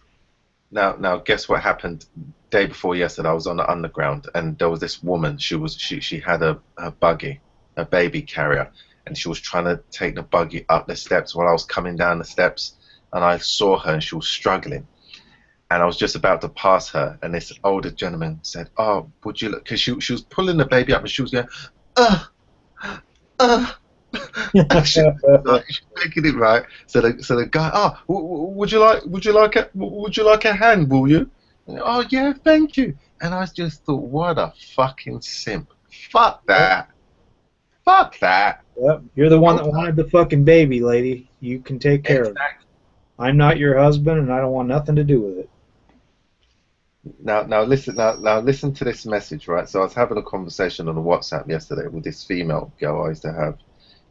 Now, guess what happened? Day before yesterday, I was on the underground, and there was this woman. She had a buggy, a baby carrier, and she was trying to take the buggy up the steps while I was coming down the steps, and I saw her and she was struggling, and I was just about to pass her, and this older gentleman said, "Oh, would you look?" Because she was pulling the baby up and she was going, uh, uh. She's making it right. So the guy, "Oh, would you like a hand? Will you?" And, "Oh yeah, thank you." And I just thought, what a fucking simp. Fuck that. Fuck that. Yep. You're the one that wanted the fucking baby, lady. You can take care of it. I'm not your husband, and I don't want nothing to do with it. Now listen to this message, right? So I was having a conversation on the WhatsApp yesterday with this female girl I used to have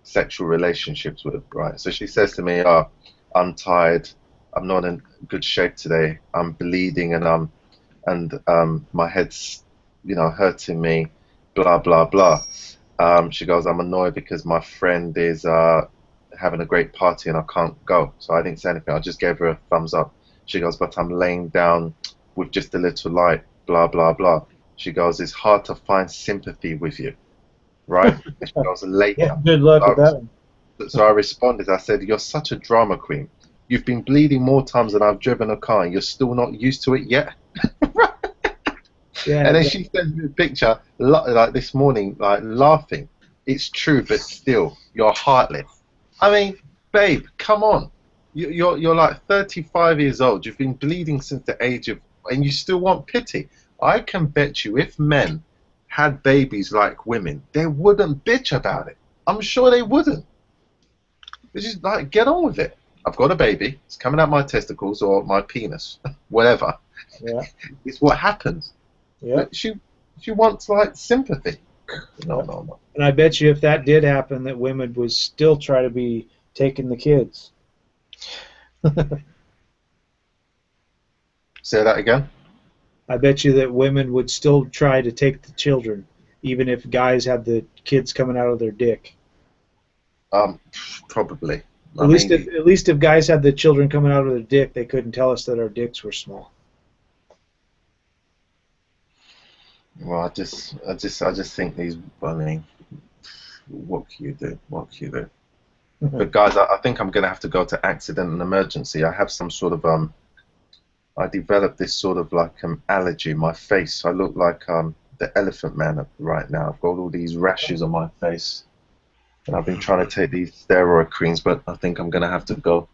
sexual relationships with, right? So she says to me, "Oh, I'm tired. I'm not in good shape today. I'm bleeding, and my head's, hurting me. Blah blah blah." She goes, "I'm annoyed because my friend is having a great party and I can't go." So I didn't say anything. I just gave her a thumbs up. She goes, "But I'm laying down with just a little light. Blah blah blah." She goes, "It's hard to find sympathy with you." Right? And she goes, "Later." Yeah, good luck with that one. So I responded. I said, "You're such a drama queen. You've been bleeding more times than I've driven a car, and you're still not used to it yet." Yeah, And then she sends me a picture, like this morning, like laughing. "It's true, but still, you're heartless." I mean, babe, come on. You're like 35 years old. You've been bleeding since the age of, and you still want pity. I can bet you, if men had babies like women, they wouldn't bitch about it. I'm sure they wouldn't. It's just like, get on with it. I've got a baby. It's coming out my testicles or my penis, whatever. Yeah. It's what happens. Yeah. But she wants like sympathy. No. And I bet you if that did happen, that women would still try to be taking the kids. Say that again. I bet you that women would still try to take the children, even if guys had the kids coming out of their dick. Probably. At least if guys had the children coming out of their dick, they couldn't tell us that our dicks were small. Well, I just think these. I mean, what can you do? What can you do? But guys, I think I'm gonna have to go to accident and emergency. I have some sort of I developed this sort of like allergy in my face. I look like the Elephant Man right now. I've got all these rashes on my face, and I've been trying to take these steroid creams, but I think I'm gonna have to go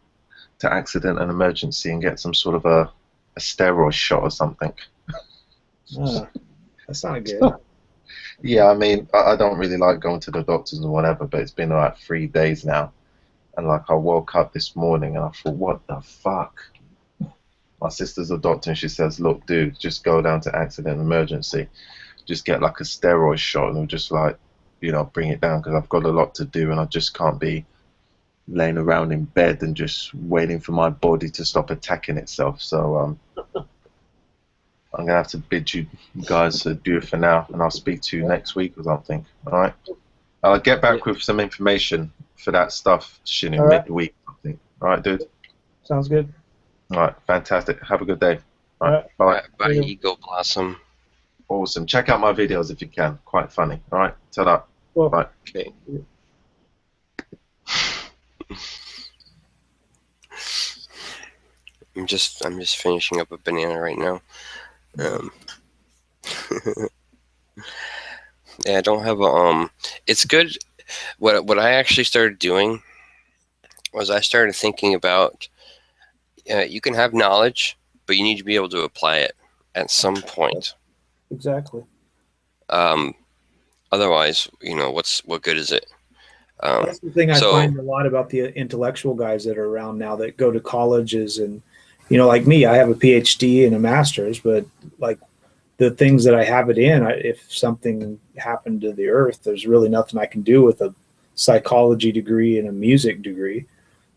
to accident and emergency and get some sort of a steroid shot or something. That's not good. Yeah, I mean, I don't really like going to the doctors and whatever, but it's been like 3 days now, and like I woke up this morning and I thought, what the fuck? My sister's a doctor and she says, "Look, dude, just go down to accident and emergency, just get like a steroid shot and we'll just like, bring it down, because I've got a lot to do and I just can't be laying around in bed and just waiting for my body to stop attacking itself." So I'm gonna have to bid you guys adieu for now, and I'll speak to you next week or something. All right. I'll get back with some information for that stuff, Shi-Nu, midweek. I think. All right, dude. Sounds good. All right, fantastic. Have a good day. All right, bye. Bye, Ego Blossom. Awesome. Check out my videos if you can. Quite funny. All right. Ta-da. Well, bye. Okay. I'm just finishing up a banana right now. Yeah, I don't have a it's good. What I actually started doing was I started thinking about you can have knowledge, but you need to be able to apply it at some point. Exactly. Otherwise, what good is it? That's the thing I find a lot about the intellectual guys that are around now that go to colleges and, like me, I have a PhD and a master's, but like the things that I have it in, if something happened to the earth, there's really nothing I can do with a psychology degree and a music degree.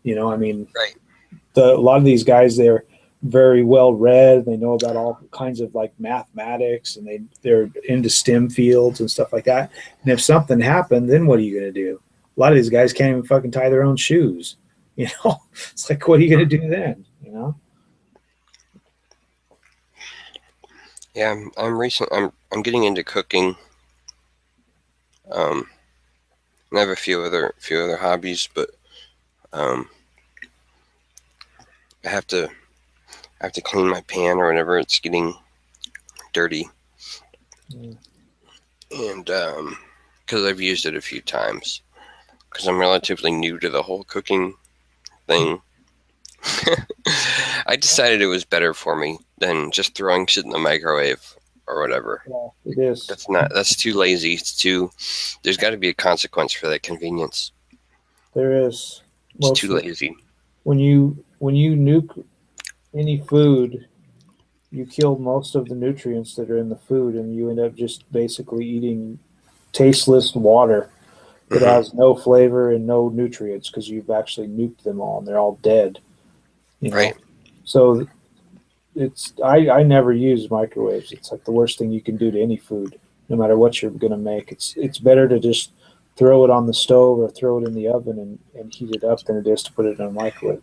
I mean, right. A lot of these guys, they're very well read. They know about all kinds of like mathematics, and they're into STEM fields and stuff like that. And if something happened, then what are you going to do? A lot of these guys can't even fucking tie their own shoes. It's like, what are you going to do then? Yeah, I'm getting into cooking. I have a few other hobbies, but I have to clean my pan or whenever it's getting dirty, and because I've used it a few times, because I'm relatively new to the whole cooking thing. I decided it was better for me than just throwing shit in the microwave or whatever. Yeah, it is. That's too lazy. There's got to be a consequence for that convenience. There is. It's too lazy. When you nuke any food, you kill most of the nutrients that are in the food, and you end up just basically eating tasteless water that has no flavor and no nutrients because you've actually nuked them all and they're all dead. You know? Right. So I never use microwaves. It's like the worst thing you can do to any food, no matter what you're going to make. It's better to just throw it on the stove or throw it in the oven and heat it up than it is to put it in a microwave.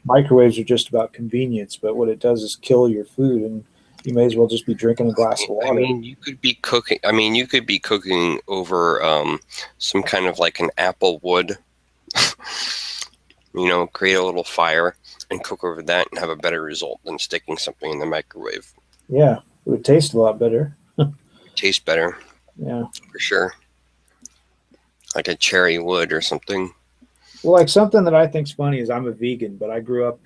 Microwaves are just about convenience, but what it does is kill your food, and you may as well just be drinking a glass of water. I mean, you could be cooking. You could be cooking over some kind of like an apple wood. Create a little fire and cook over that and have a better result than sticking something in the microwave. Yeah, it would taste a lot better. Taste better. Yeah, for sure. Like a cherry wood or something. Well, like something that I think's funny is I'm a vegan, but I grew up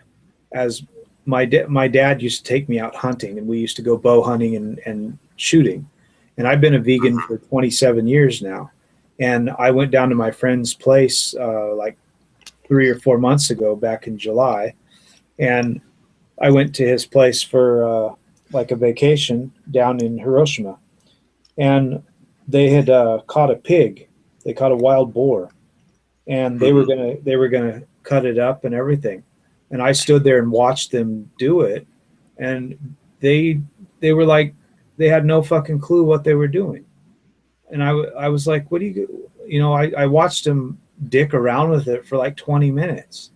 as my dad used to take me out hunting, and we used to go bow hunting and shooting. And I've been a vegan for 27 years now. And I went down to my friend's place like 3 or 4 months ago, back in July, and I went to his place for like a vacation down in Hiroshima, and they had caught a pig. They caught a wild boar, and they were gonna cut it up and everything. And I stood there and watched them do it, and they were like, they had no fucking clue what they were doing. And I was like, what do you I watched them dick around with it for like 20 minutes,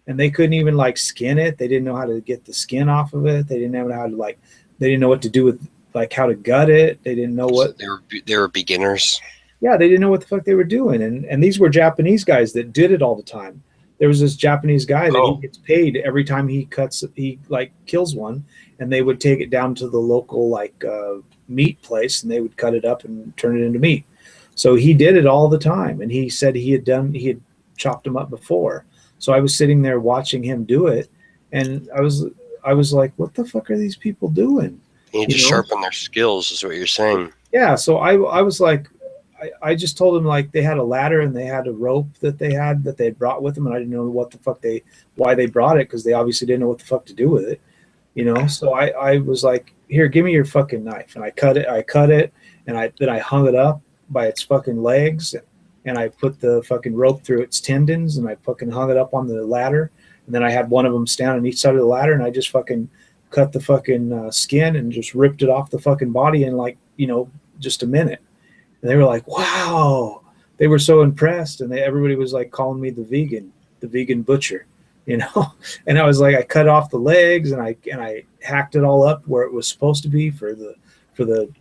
and they couldn't even like skin it. They didn't know how to get the skin off of it. They didn't know how to they didn't know what to do with like how to gut it. They didn't know what they were beginners. Yeah, they didn't know what the fuck they were doing. And these were Japanese guys that did it all the time. There was this Japanese guy that he gets paid every time he kills one, and they would take it down to the local meat place, and they would cut it up and turn it into meat. So he did it all the time, and he said he had chopped them up before. So I was sitting there watching him do it, and I was like, what the fuck are these people doing? You need to sharpen their skills, is what you're saying. Yeah, so I was like, I just told them like they had a ladder and they had a rope that they had brought with them, and I didn't know what the fuck why they brought it, because they obviously didn't know what the fuck to do with it, So I was like, here, give me your fucking knife, and I cut it, and then I hung it up by its fucking legs, and I put the fucking rope through its tendons, and I fucking hung it up on the ladder, and then I had one of them stand on each side of the ladder, and I just fucking cut the fucking skin and just ripped it off the fucking body in just a minute. And they were like, wow. They were so impressed, and everybody was like calling me the vegan butcher, And I was like, I cut off the legs, and I hacked it all up where it was supposed to be for the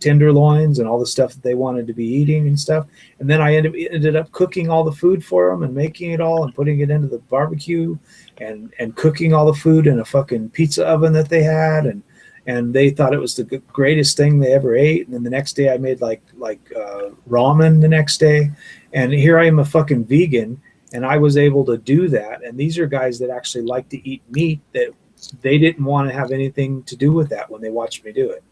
tenderloins and all the stuff that they wanted to be eating and stuff. And then I ended up cooking all the food for them and making it all and putting it into the barbecue and cooking all the food in a fucking pizza oven that they had, and they thought it was the greatest thing they ever ate. And then the next day I made like ramen the next day, and here I am, a fucking vegan, and I was able to do that. And these are guys that actually like to eat meat, that they didn't want to have anything to do with that when they watched me do it.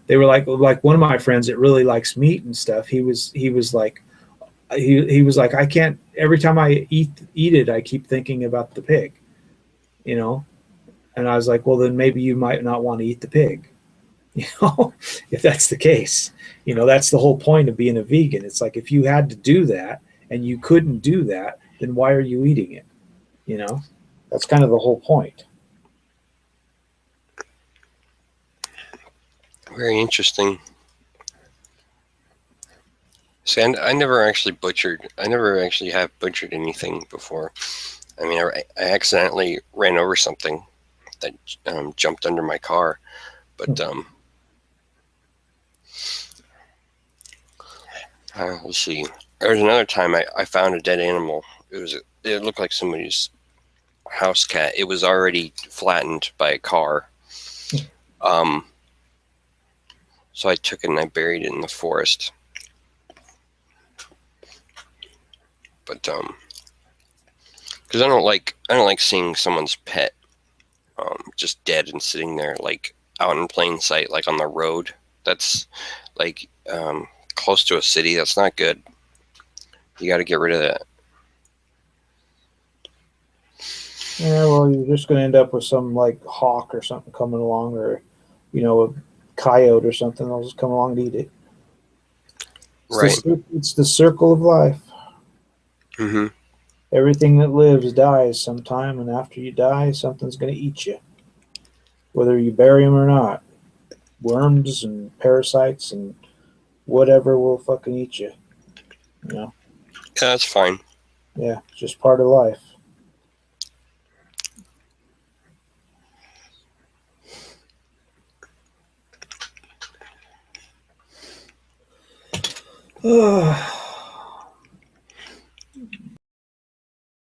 They were like one of my friends that really likes meat and stuff. He was like, I can't, every time I eat it, I keep thinking about the pig, And I was like, well, then maybe you might not want to eat the pig, if that's the case. That's the whole point of being a vegan. It's like, if you had to do that and you couldn't do that, then why are you eating it? That's kind of the whole point. Very interesting. See, I never actually have butchered anything before. I mean, I accidentally ran over something that jumped under my car, but let's see. There was another time I found a dead animal. It looked like somebody's house cat. It was already flattened by a car. So I took it and I buried it in the forest. But because I don't like seeing someone's pet just dead and sitting there like out in plain sight, like on the road. That's like close to a city. That's not good. You got to get rid of that. Yeah, well, you're just going to end up with some like hawk or something coming along, or a coyote or something. They'll just come along and eat it. It's the circle of life. Mm-hmm. Everything that lives dies sometime, and after you die, something's going to eat you, whether you bury them or not. Worms and parasites and whatever will fucking eat you. Yeah, that's fine. Yeah, it's just part of life.